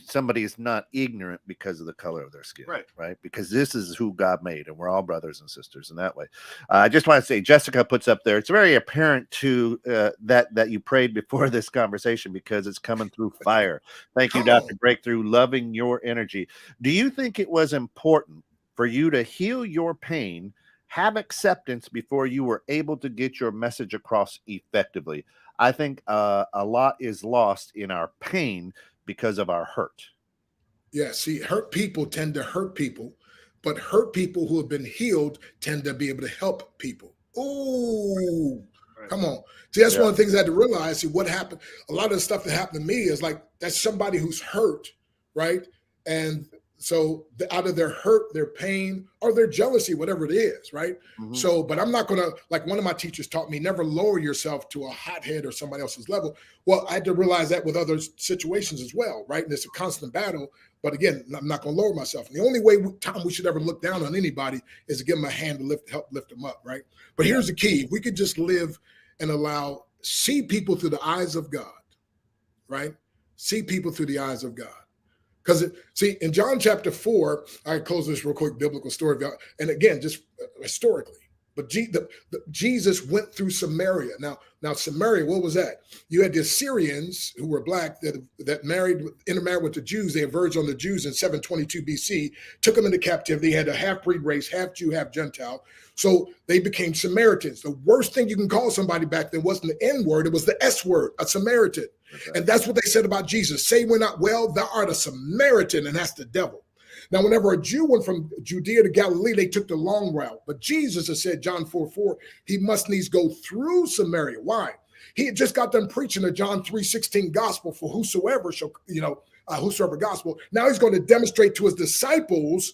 somebody is not ignorant because of the color of their skin, right? Because this is who God made, and we're all brothers and sisters in that way. I just want to say, Jessica puts up there, it's very apparent to that you prayed before this conversation because it's coming through fire. Thank you, Dr. Breakthrough. Loving your energy. Do you think it was important for you to heal your pain, have acceptance before you were able to get your message across effectively? I think a lot is lost in our pain because of our hurt. Yeah, see, hurt people tend to hurt people, but hurt people who have been healed tend to be able to help people. Oh, come on. See, that's one of the things I had to realize. See, what happened, a lot of the stuff that happened to me is like, that's somebody who's hurt, right? And so out of their hurt, their pain, or their jealousy, whatever it is, right? Mm-hmm. So, but I'm not going to, like one of my teachers taught me, never lower yourself to a hothead or somebody else's level. Well, I had to realize that with other situations as well, right? And it's a constant battle. But again, I'm not going to lower myself. And the only time we should ever look down on anybody is to give them a hand to help lift them up, right? But here's the key. If we could just live and see people through the eyes of God, right? See people through the eyes of God. Because see, in John chapter 4, I close this real quick biblical story. And again, just historically, but Jesus went through Samaria. Now Samaria, what was that? You had the Assyrians who were black that intermarried with the Jews. They converged on the Jews in 722 BC, took them into captivity. They had a half-breed race, half Jew, half Gentile. So they became Samaritans. The worst thing you can call somebody back then wasn't the N word, it was the S word, a Samaritan. Okay. And that's what they said about Jesus. Say we're not well, thou art a Samaritan, and that's the devil. Now, whenever a Jew went from Judea to Galilee, they took the long route. But Jesus has said, John 4:4, he must needs go through Samaria. Why? He had just got done preaching the John 3:16 gospel for whosoever shall, whosoever gospel. Now he's going to demonstrate to his disciples,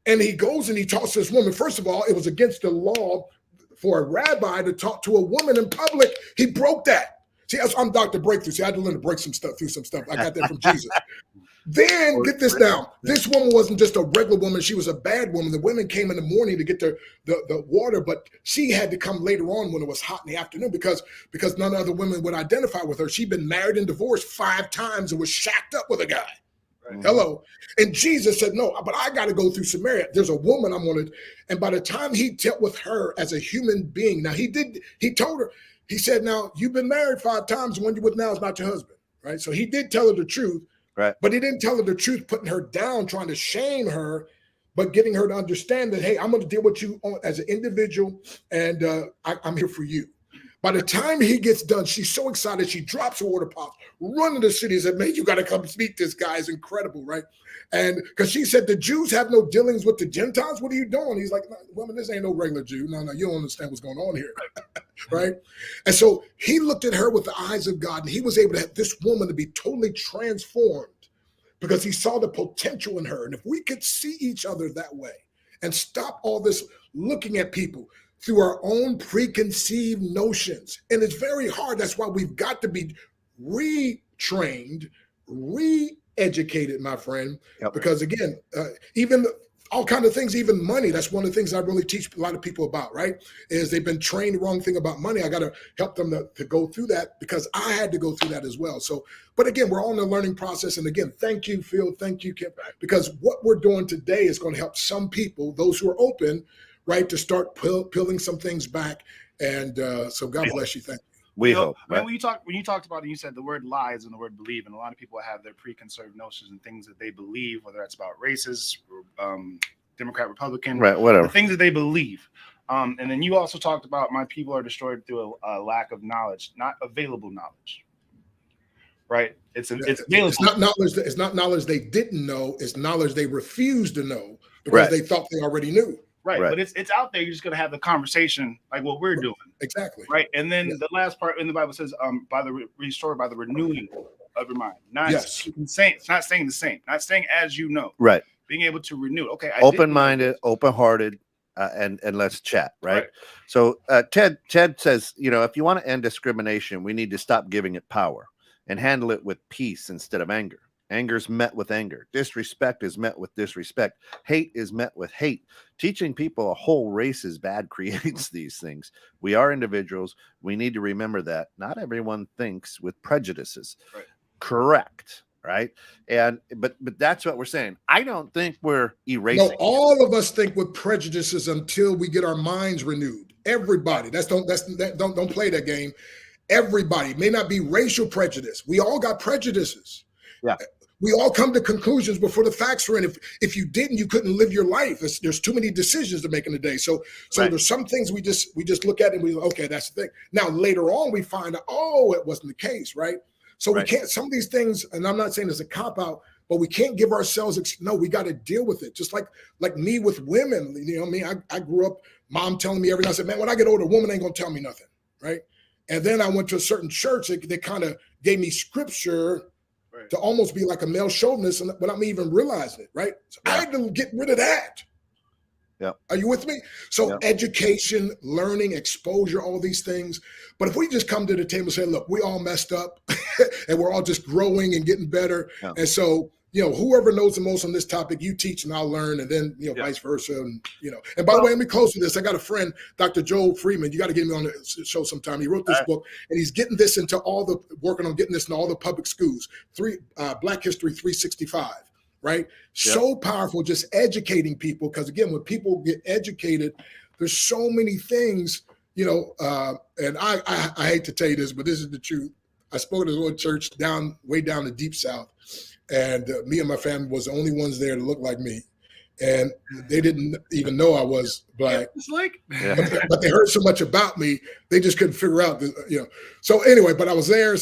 and he goes and he talks to this woman. First of all, it was against the law for a rabbi to talk to a woman in public. He broke that. See, I'm Dr. Breakthrough. See, I had to learn to break some stuff through some stuff. I got that from Jesus. Then get this down. This woman wasn't just a regular woman. She was a bad woman. The women came in the morning to get the water, but she had to come later on when it was hot in the afternoon because none other women would identify with her. She'd been married and divorced 5 times and was shacked up with a guy. Right. Hello. And Jesus said, no, but I got to go through Samaria. There's a woman I'm going to. And by the time he dealt with her as a human being, now he told her, he said, now you've been married 5 times. The one you're with now is not your husband. Right. So he did tell her the truth. Right. But he didn't tell her the truth, putting her down, trying to shame her, but getting her to understand that, hey, I'm going to deal with you as an individual, and I'm here for you. By the time he gets done, she's so excited, she drops her water pot, run to the city and said, man, you got to come meet this guy. It's incredible, right? And because she said, the Jews have no dealings with the Gentiles. What are you doing? He's like, woman, this ain't no regular Jew. No, you don't understand what's going on here, right? And so he looked at her with the eyes of God, and he was able to have this woman to be totally transformed because he saw the potential in her. And if we could see each other that way and stop all this looking at people through our own preconceived notions, and it's very hard. That's why we've got to be retrained, re-educated, my friend, because again, even all kinds of things, even money. That's one of the things I really teach a lot of people about, right? Is they've been trained the wrong thing about money. I got to help them to go through that because I had to go through that as well. So, but again, we're all in the learning process. And again, thank you, Phil. Thank you, Kip, because what we're doing today is going to help some people, those who are open, right, to start peeling some things back. And so God bless you. Thank you. We hope. Right? When you talked about it, you said the word lies and the word believe, and a lot of people have their preconceived notions and things that they believe, whether that's about races, Democrat, Republican, right, whatever, the things that they believe. And then you also talked about my people are destroyed through a lack of knowledge, not available knowledge. Right? It's available. It's not knowledge. It's not knowledge they didn't know. It's knowledge they refused to know because they thought they already knew. Right. But it's out there. You're just going to have the conversation like what we're doing. Exactly. Right. And then the last part in the Bible says, restored by the renewing of your mind. Not saying, it's not saying the same, not saying as you know. Right. Being able to renew. Okay. Open-minded, open-hearted. and let's chat, right? So Ted says, if you want to end discrimination, we need to stop giving it power and handle it with peace instead of anger. Anger is met with anger. Disrespect is met with disrespect. Hate is met with hate. Teaching people a whole race is bad creates these things. We are individuals. We need to remember that not everyone thinks with prejudices. Correct. Right. But that's what we're saying. I don't think we're erasing. No, all of us think with prejudices until we get our minds renewed. Everybody. Don't play that game. Everybody. It may not be racial prejudice. We all got prejudices. Yeah. We all come to conclusions before the facts are in. If you didn't, you couldn't live your life. There's too many decisions to make in a day. So there's some things we just look at and we okay, that's the thing. Now later on we find out, it wasn't the case, right? So we can't, some of these things, and I'm not saying it's a cop-out, but we can't give ourselves, no, we got to deal with it. Just like me with women, I grew up, mom telling me every night, I said, man, when I get older, a woman ain't going to tell me nothing, right? And then I went to a certain church, they kind of gave me scripture to almost be like a male chauvinist without me even realizing it, right? So I had to get rid of that. Yeah. Are you with me? So education, learning, exposure, all these things. But if we just come to the table and say, look, we all messed up and we're all just growing and getting better. Yeah. And so, whoever knows the most on this topic, you teach and I'll learn, and then, vice versa. And, and by the way, let me close with this. I got a friend, Dr. Joel Freeman. You got to get me on the show sometime. He wrote this book and he's getting this working on getting this in all the public schools, Black History 365. Right. Yep. So powerful, just educating people. Because again, when people get educated, there's so many things, and I hate to tell you this, but this is the truth. I spoke at a little church way down the deep South, and me and my family was the only ones there that looked like me. And they didn't even know I was Black. But they heard so much about me, they just couldn't figure out, So anyway, but I was there.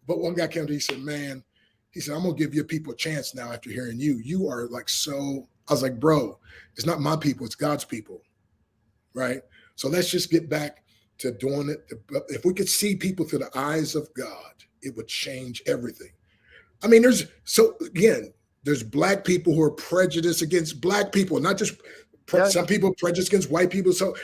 But one guy came to me, he said, man, he said, I'm going to give your people a chance now after hearing you. You are like so. I was like, bro, it's not my people. It's God's people. Right. So let's just get back to doing it. If we could see people through the eyes of God, it would change everything. I mean, there's Black people who are prejudiced against Black people, not just some people prejudice against white people. So,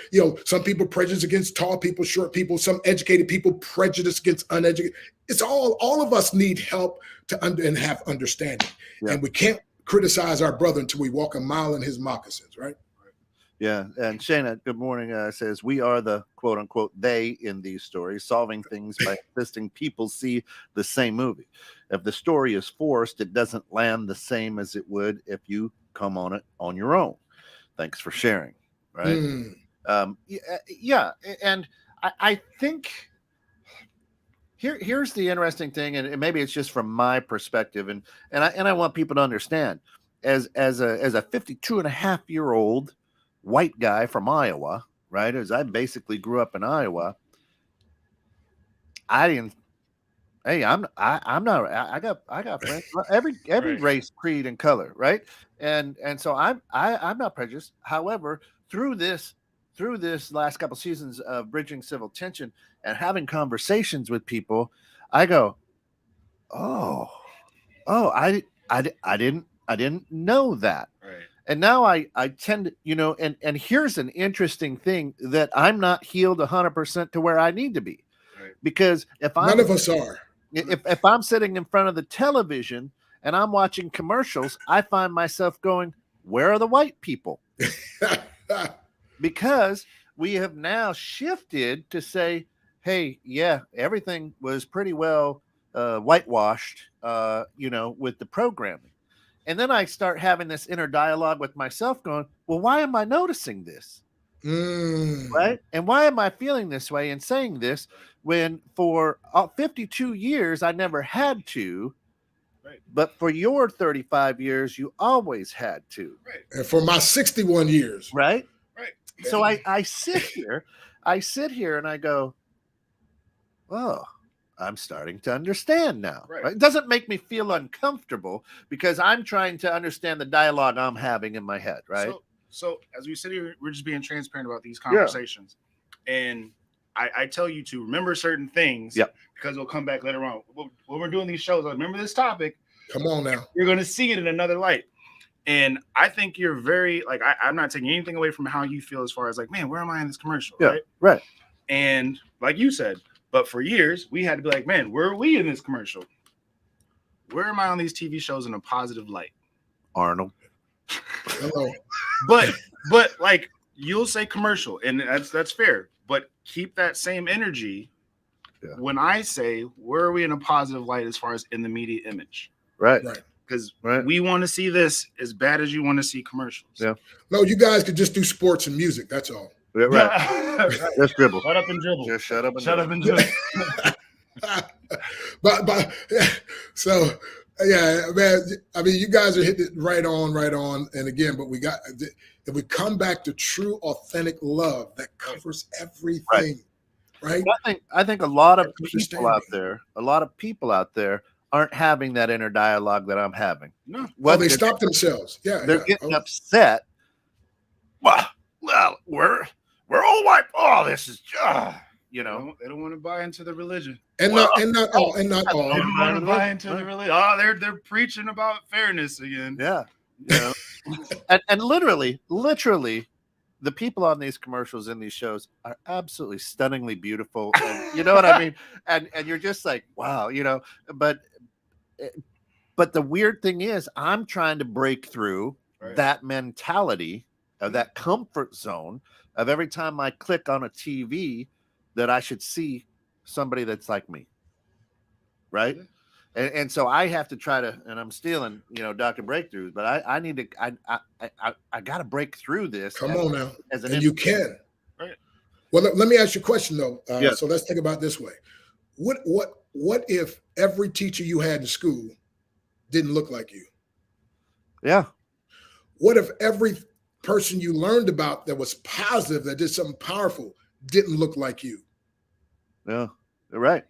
some people prejudice against tall people, short people, some educated people prejudice against uneducated. It's all of us need help and have understanding. Yeah. And we can't criticize our brother until we walk a mile in his moccasins, right? Yeah. And Shayna, good morning, says, we are the quote unquote they in these stories, solving things by insisting people see the same movie. If the story is forced, it doesn't land the same as it would if you come on it on your own. Thanks for sharing. Right. And I think here's the interesting thing, and maybe it's just from my perspective, and I want people to understand, as a 52-and-a-half-year-old white guy from Iowa, right? As I basically grew up in Iowa, I got friends every race, creed, and color, right? And so I'm not prejudiced. However, through this last couple seasons of bridging civil tension and having conversations with people, I go, I didn't know that. Right. And now I tend to, and here's an interesting thing, that I'm not healed 100% to where I need to be. Right. Because none of us are. If I'm sitting in front of the television and I'm watching commercials, I find myself going, where are the white people? Because we have now shifted to say, hey, everything was pretty well whitewashed, with the programming. And then I start having this inner dialogue with myself going, well, why am I noticing this? Right? And why am I feeling this way and saying this when for 52 years I never had to, right? But for your 35 years, you always had to. Right. And for my 61 years. Right? Right. So I sit here and I go, oh, I'm starting to understand now. Right. It doesn't make me feel uncomfortable because I'm trying to understand the dialogue I'm having in my head, right? So as we sit here, we're just being transparent about these conversations. Yeah. And I tell you to remember certain things because they'll come back later on. When we're doing these shows, remember this topic. Come on now. You're going to see it in another light. And I think you're very like I'm not taking anything away from how you feel as far as like, man, where am I in this commercial? Yeah, right. And like you said, but for years we had to be like, man, where are we in this commercial? Where am I on these TV shows in a positive light? Arnold. Hello. But like you'll say commercial, and that's fair. But keep that same energy when I say where are we in a positive light as far as in the media image? Right. Because we want to see this as bad as you want to see commercials. Yeah. No, you guys could just do sports and music. That's all. Yeah, right. Just dribble. Shut up and dribble. Just shut up and dribble. but so yeah, man. I mean, you guys are hitting it right on. And again, but if we come back to true, authentic love that covers everything, right? I think a lot of people out there aren't having that inner dialogue that I'm having. No. Well, they stop themselves. Yeah. They're getting upset. Well, we're all white. Oh, this is they don't want to buy into the religion. And not all. They don't want to buy into the religion. Oh, they're preaching about fairness again. Yeah. and literally, the people on these commercials in these shows are absolutely stunningly beautiful. And, you know what I mean? And you're just like, wow, but the weird thing is I'm trying to break through that mentality of that comfort zone of every time I click on a TV that I should see somebody that's like me. Right. And so I have to try to, and I'm stealing, Dr. Breakthroughs, but I need to, I got to break through this. Come on now. And you can. Right. Well, let me ask you a question though. So let's think about it this way. What if every teacher you had in school didn't look like you? Yeah. What if every person you learned about that was positive, that did something powerful, didn't look like you? Yeah, you're right.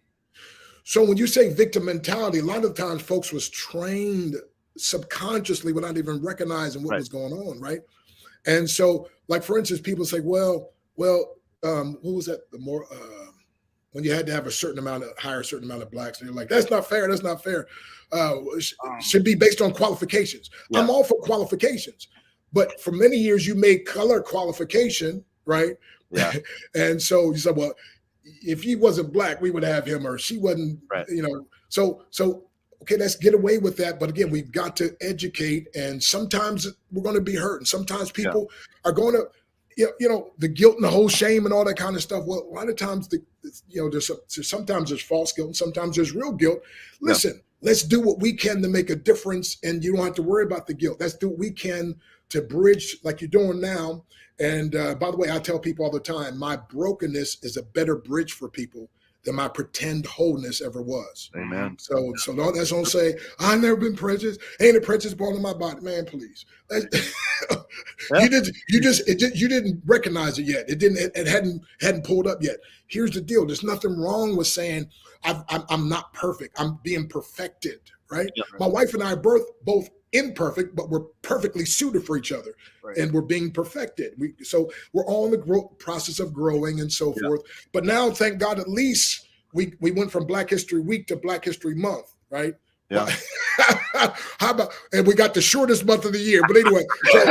So when you say victim mentality, a lot of times folks was trained subconsciously without even recognizing what was going on, right? And so, like for instance, people say, well, who was that? The more when you had to have hire a certain amount of blacks, and you're like, that's not fair. That's not fair. Should be based on qualifications. Yeah. I'm all for qualifications, but for many years you made color qualification, right? Yeah. And so you said, well, if he wasn't black, we would have him, or she wasn't, So okay, let's get away with that. But again, we've got to educate, and sometimes we're going to be hurt, and sometimes people are going to, the guilt and the whole shame and all that kind of stuff. Well, a lot of times, sometimes there's false guilt, and sometimes there's real guilt. Listen, let's do what we can to make a difference, and you don't have to worry about the guilt. Let's do what we can to bridge, like you're doing now. And by the way, I tell people all the time, my brokenness is a better bridge for people than my pretend wholeness ever was. Amen. So don't say, I've never been prejudiced. Ain't a prejudice born in my body. Man, please. You didn't recognize it yet. It hadn't pulled up yet. Here's the deal. There's nothing wrong with saying I'm not perfect. I'm being perfected, right? Yeah. My wife and I are both imperfect, but we're perfectly suited for each other, and we're being perfected. So we're all in the process of growing and so forth. But now, thank God, at least we went from Black History Week to Black History Month, right? Yeah. How about, and we got the shortest month of the year. But anyway, they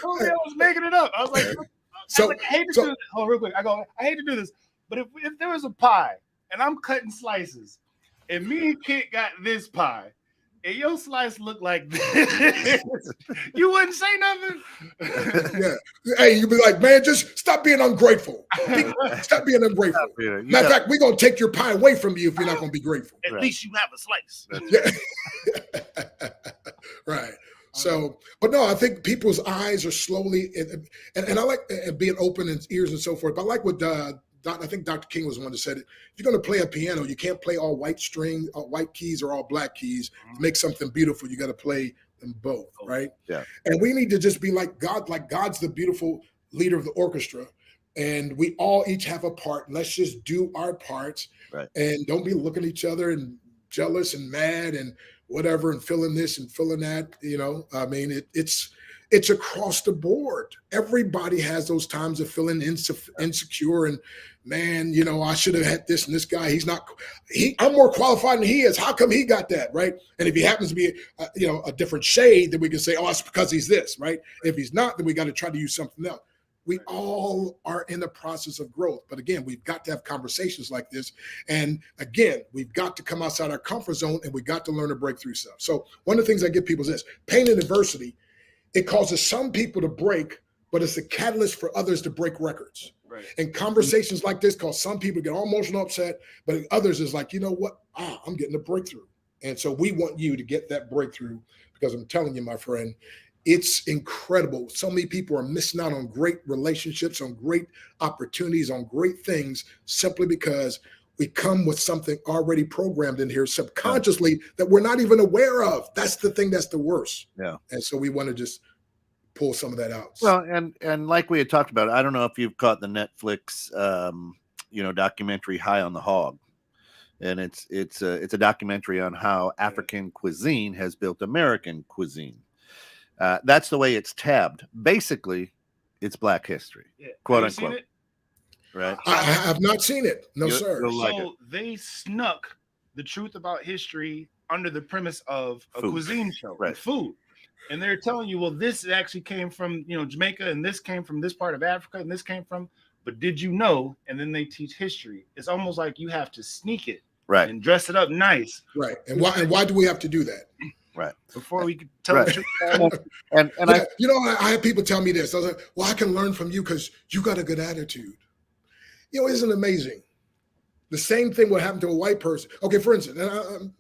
told me I was making it up. I was like, I hate to do this. Oh, real quick, I hate to do this, but if there was a pie and I'm cutting slices, and me and Kit got this pie, and your slice looked like this, you wouldn't say nothing? Yeah. Hey, you'd be like, man, just stop being ungrateful. Stop being ungrateful. Matter of fact, we're going to take your pie away from you if you're not going to be grateful. At least you have a slice. Yeah. Right. So, but no, I think people's eyes are slowly, and I like being open and ears and so forth. But I like what I think Dr. King was the one that said it. If you're going to play a piano, you can't play all white string, white keys or all black keys. To make something beautiful, you got to play them both, right? Yeah. And we need to just be like God, like God's the beautiful leader of the orchestra. And we all each have a part. Let's just do our parts, and don't be looking at each other and jealous and mad and whatever and feeling this and feeling that. I mean, It's across the board. Everybody has those times of feeling insecure and, man, you know, I should have had this and this guy. I'm more qualified than he is. How come he got that, right? And if he happens to be, a different shade, then we can say, oh, it's because he's this, right? If he's not, then we got to try to use something else. We all are in the process of growth. But again, we've got to have conversations like this. And again, we've got to come outside our comfort zone, and we got to learn to break through stuff. So one of the things I give people is this: pain and adversity, it causes some people to break, but it's a catalyst for others to break records. Right. And conversations like this cause some people to get all emotional upset, but others is like, you know what? I'm getting a breakthrough. And so we want you to get that breakthrough, because I'm telling you, my friend, it's incredible. So many people are missing out on great relationships, on great opportunities, on great things, simply because we come with something already programmed in here subconsciously that we're not even aware of. That's the thing that's the worst. Yeah. And so we want to just pull some of that out. Well, and like we had talked about, I don't know if you've caught the Netflix documentary High on the Hog. And it's a documentary on how African cuisine has built American cuisine. That's the way it's tabbed. Basically, it's Black history, quote unquote. Right? I have not seen it. No, sir. So they snuck the truth about history under the premise of a cuisine show, right? Food. And they're telling you, well, this actually came from, Jamaica, and this came from this part of Africa, and this came from, but did you know? And then they teach history. It's almost like you have to sneak it, right, and dress it up nice, right. And why do we have to do that? Right. Before we could tell the truth. and I have people tell me this. I was like, well, I can learn from you because you got a good attitude. Isn't it amazing? The same thing would happen to a white person. Okay, for instance,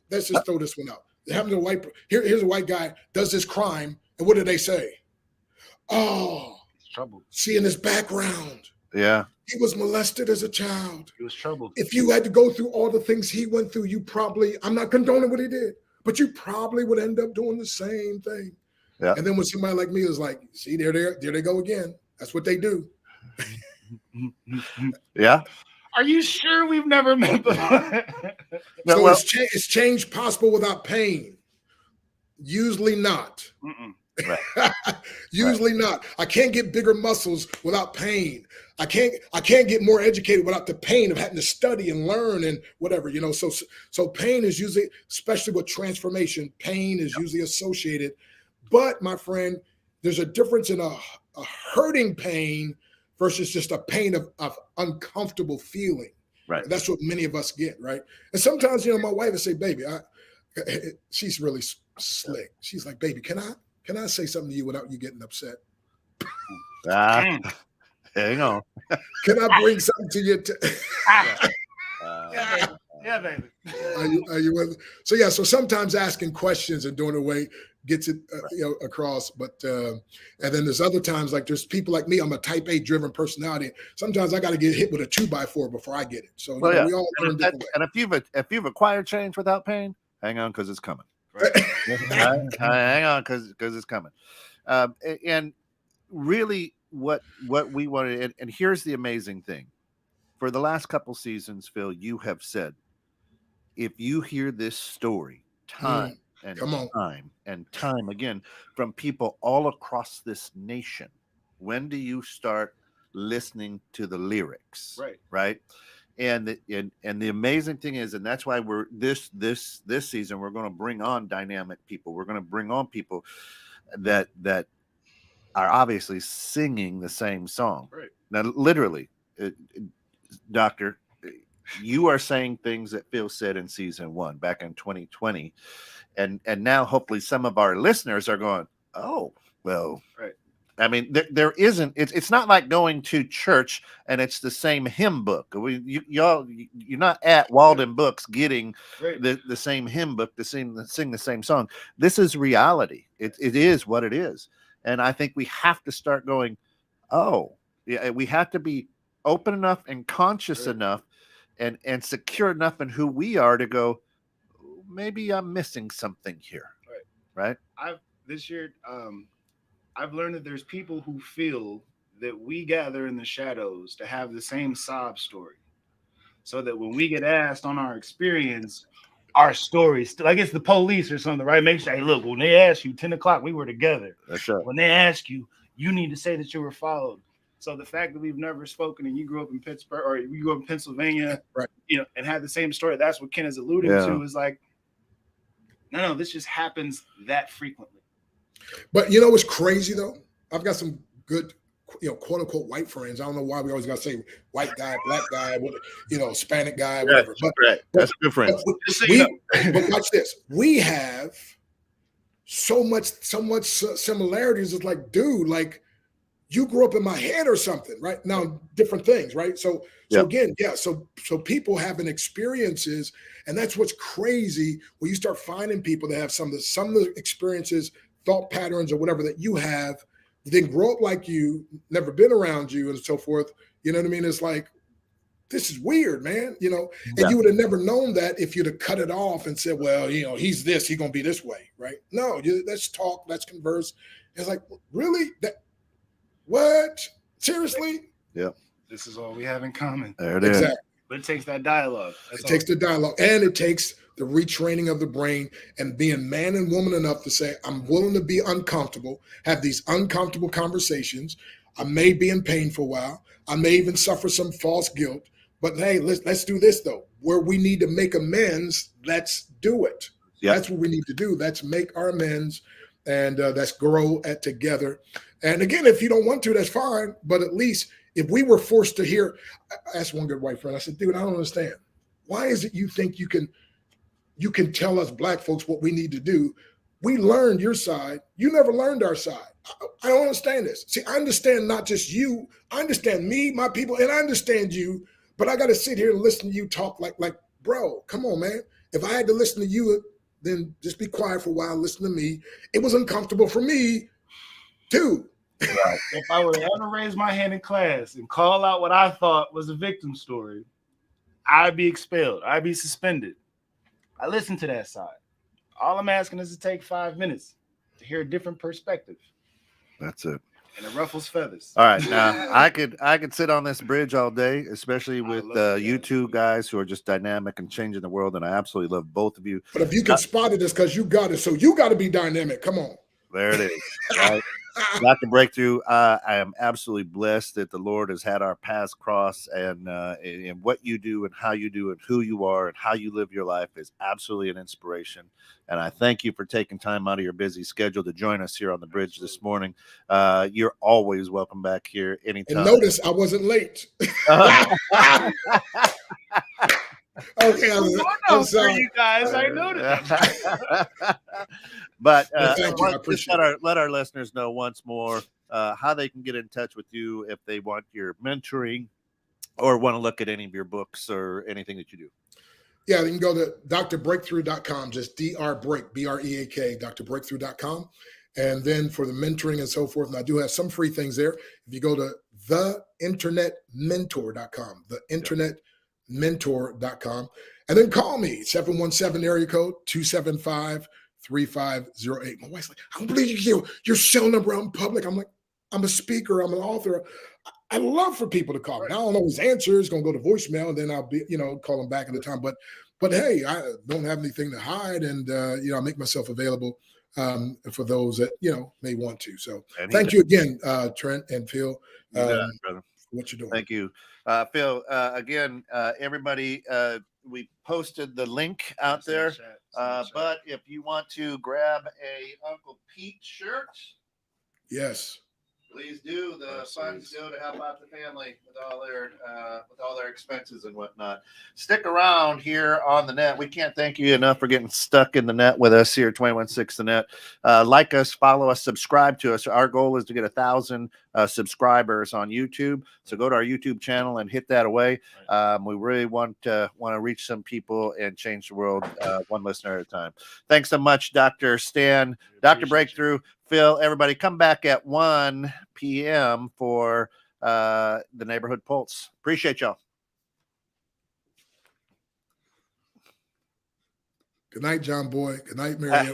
let's just throw this one out. It happened to a white. Here's a white guy does this crime, and what do they say? Oh, he's troubled. See, in his background, yeah, he was molested as a child. He was troubled. If you had to go through all the things he went through, you probably, I'm not condoning what he did, but you probably would end up doing the same thing. Yeah. And then when somebody like me is like, see, there they go again. That's what they do. Yeah. Are you sure we've never met before? So is change possible without pain? Usually not. Right. Usually not. I can't get bigger muscles without pain. I can't get more educated without the pain of having to study and learn and whatever, So pain is usually, especially with transformation, pain is usually associated. But my friend, there's a difference in a hurting pain versus just a pain of uncomfortable feeling. Right. And that's what many of us get, right? And sometimes, my wife would say, baby, she's really slick. She's like, baby, can I say something to you without you getting upset? Hang on. Can I bring something to you? Yeah, baby. Are you with? So sometimes asking questions and doing it away gets it across, but and then there's other times, like there's people like me. I'm a type A driven personality. Sometimes I got to get hit with a 2x4 before I get it. So we all learn different ways. And if you've acquired change without pain, hang on, because it's coming. Right? Hang on, because it's coming. And really, what we wanted, and here's the amazing thing: for the last couple seasons, Phil, you have said, if you hear this story time and time again from people all across this nation, when do you start listening to the lyrics? Right. And the amazing thing is, and that's why we're this season, we're going to bring on dynamic people. We're going to bring on people that are obviously singing the same song. Right. Now, literally, Doctor, you are saying things that Phil said in season 1 back in 2020. And now hopefully some of our listeners are going, oh, well, right. I mean, there isn't, it's not like going to church and it's the same hymn book. You're not at Walden Books getting the same hymn book to sing the same song. This is reality. It is what it is. And I think we have to start going, oh, yeah, we have to be open enough and conscious enough and secure enough in who we are to go, maybe I'm missing something here. Right. This year, I've learned that there's people who feel that we gather in the shadows to have the same sob story, so that when we get asked on our experience, our stories. Like it's the police or something, right? Make sure, hey, look, when they ask you 10 o'clock, we were together. That's right. When they ask you, you need to say that you were followed. So the fact that we've never spoken and you grew up in Pittsburgh or you grew up in Pennsylvania, Right. And had the same story, that's what Ken is alluding to, is like, no, this just happens that frequently. But you know what's crazy though? I've got some good, quote unquote white friends. I don't know why we always got to say white guy, black guy, Hispanic guy, whatever. But that's good friends. But watch this. We have so much similarities. It's like, dude, like you grew up in my head or something, right? Now, different things, right? So again, so people having experiences, and that's what's crazy when you start finding people that have some of the experiences, thought patterns, or whatever that you have, didn't grow up like you, never been around you, and so forth. You know what I mean? It's like, this is weird, man. And you would have never known that if you'd have cut it off and said, well, he's this, he's gonna be this way, right? No, let's talk, let's converse. It's like, really? What? Seriously? Yeah. This is all we have in common. There it is. Exactly. But it takes that dialogue. It takes the dialogue, and it takes the retraining of the brain and being man and woman enough to say, I'm willing to be uncomfortable, have these uncomfortable conversations. I may be in pain for a while. I may even suffer some false guilt. But hey, let's do this though. Where we need to make amends, let's do it. Yep. That's what we need to do. Let's make our amends, and let's grow together. And again, if you don't want to, that's fine. But at least if we were forced to hear, I asked one good white friend, I said, dude, I don't understand. Why is it you think you can tell us black folks what we need to do? We learned your side. You never learned our side. I don't understand this. See, I understand not just you. I understand me, my people, and I understand you. But I got to sit here and listen to you talk like, bro, come on, man. If I had to listen to you, then just be quiet for a while, listen to me. It was uncomfortable for me, too. Right. If I were to ever raise my hand in class and call out what I thought was a victim story, I'd be expelled. I'd be suspended. I listened to that side. All I'm asking is to take 5 minutes to hear a different perspective. That's it. And it ruffles feathers. All right. Now I could sit on this bridge all day, especially with you two guys who are just dynamic and changing the world. And I absolutely love both of you. But if you can spot it, it's because you got it. So you got to be dynamic. Come on. There it is. Right? Dr. Breakthrough, I am absolutely blessed that the Lord has had our paths cross, and what you do and how you do and who you are and how you live your life is absolutely an inspiration. And I thank you for taking time out of your busy schedule to join us here on the bridge this morning. You're always welcome back here anytime. And notice I wasn't late. Okay, I'm sorry, you guys. I noticed. But thank you. I appreciate let our listeners know once more how they can get in touch with you if they want your mentoring or want to look at any of your books or anything that you do. Yeah, you can go to drbreakthrough.com, just drbreak, B-R-E-A-K, drbreakthrough.com. And then for the mentoring and so forth, and I do have some free things there. If you go to theinternetmentor.com, theinternetmentor.com, and then call me, 717 area code 275-3508. My wife's like, I don't believe your cell number out in public. I'm like, I'm a speaker, I'm an author. I love for people to call me. I don't always answer. It's going to go to voicemail, and then I'll be, call them back at the time. But hey, I don't have anything to hide, and I make myself available for those that may want to. So thank you again, Trent and Phil, brother, for what you're doing. Thank you, Phil. Again, everybody, we posted the link out there. But if you want to grab a Uncle Pete shirt, yes, please do. The funds go to help out the family with all their expenses and whatnot. Stick around here on the net. We can't thank you enough for getting stuck in the net with us here at 216 The Net. Like us, follow us, subscribe to us. Our goal is to get 1,000 subscribers on YouTube. So go to our YouTube channel and hit that away. We really want to reach some people and change the world one listener at a time. Thanks so much, Dr. Stan, Dr. Breakthrough. Phil, everybody come back at 1 p.m. for the Neighborhood Pulse. Appreciate y'all. Good night, John Boy. Good night, Mary.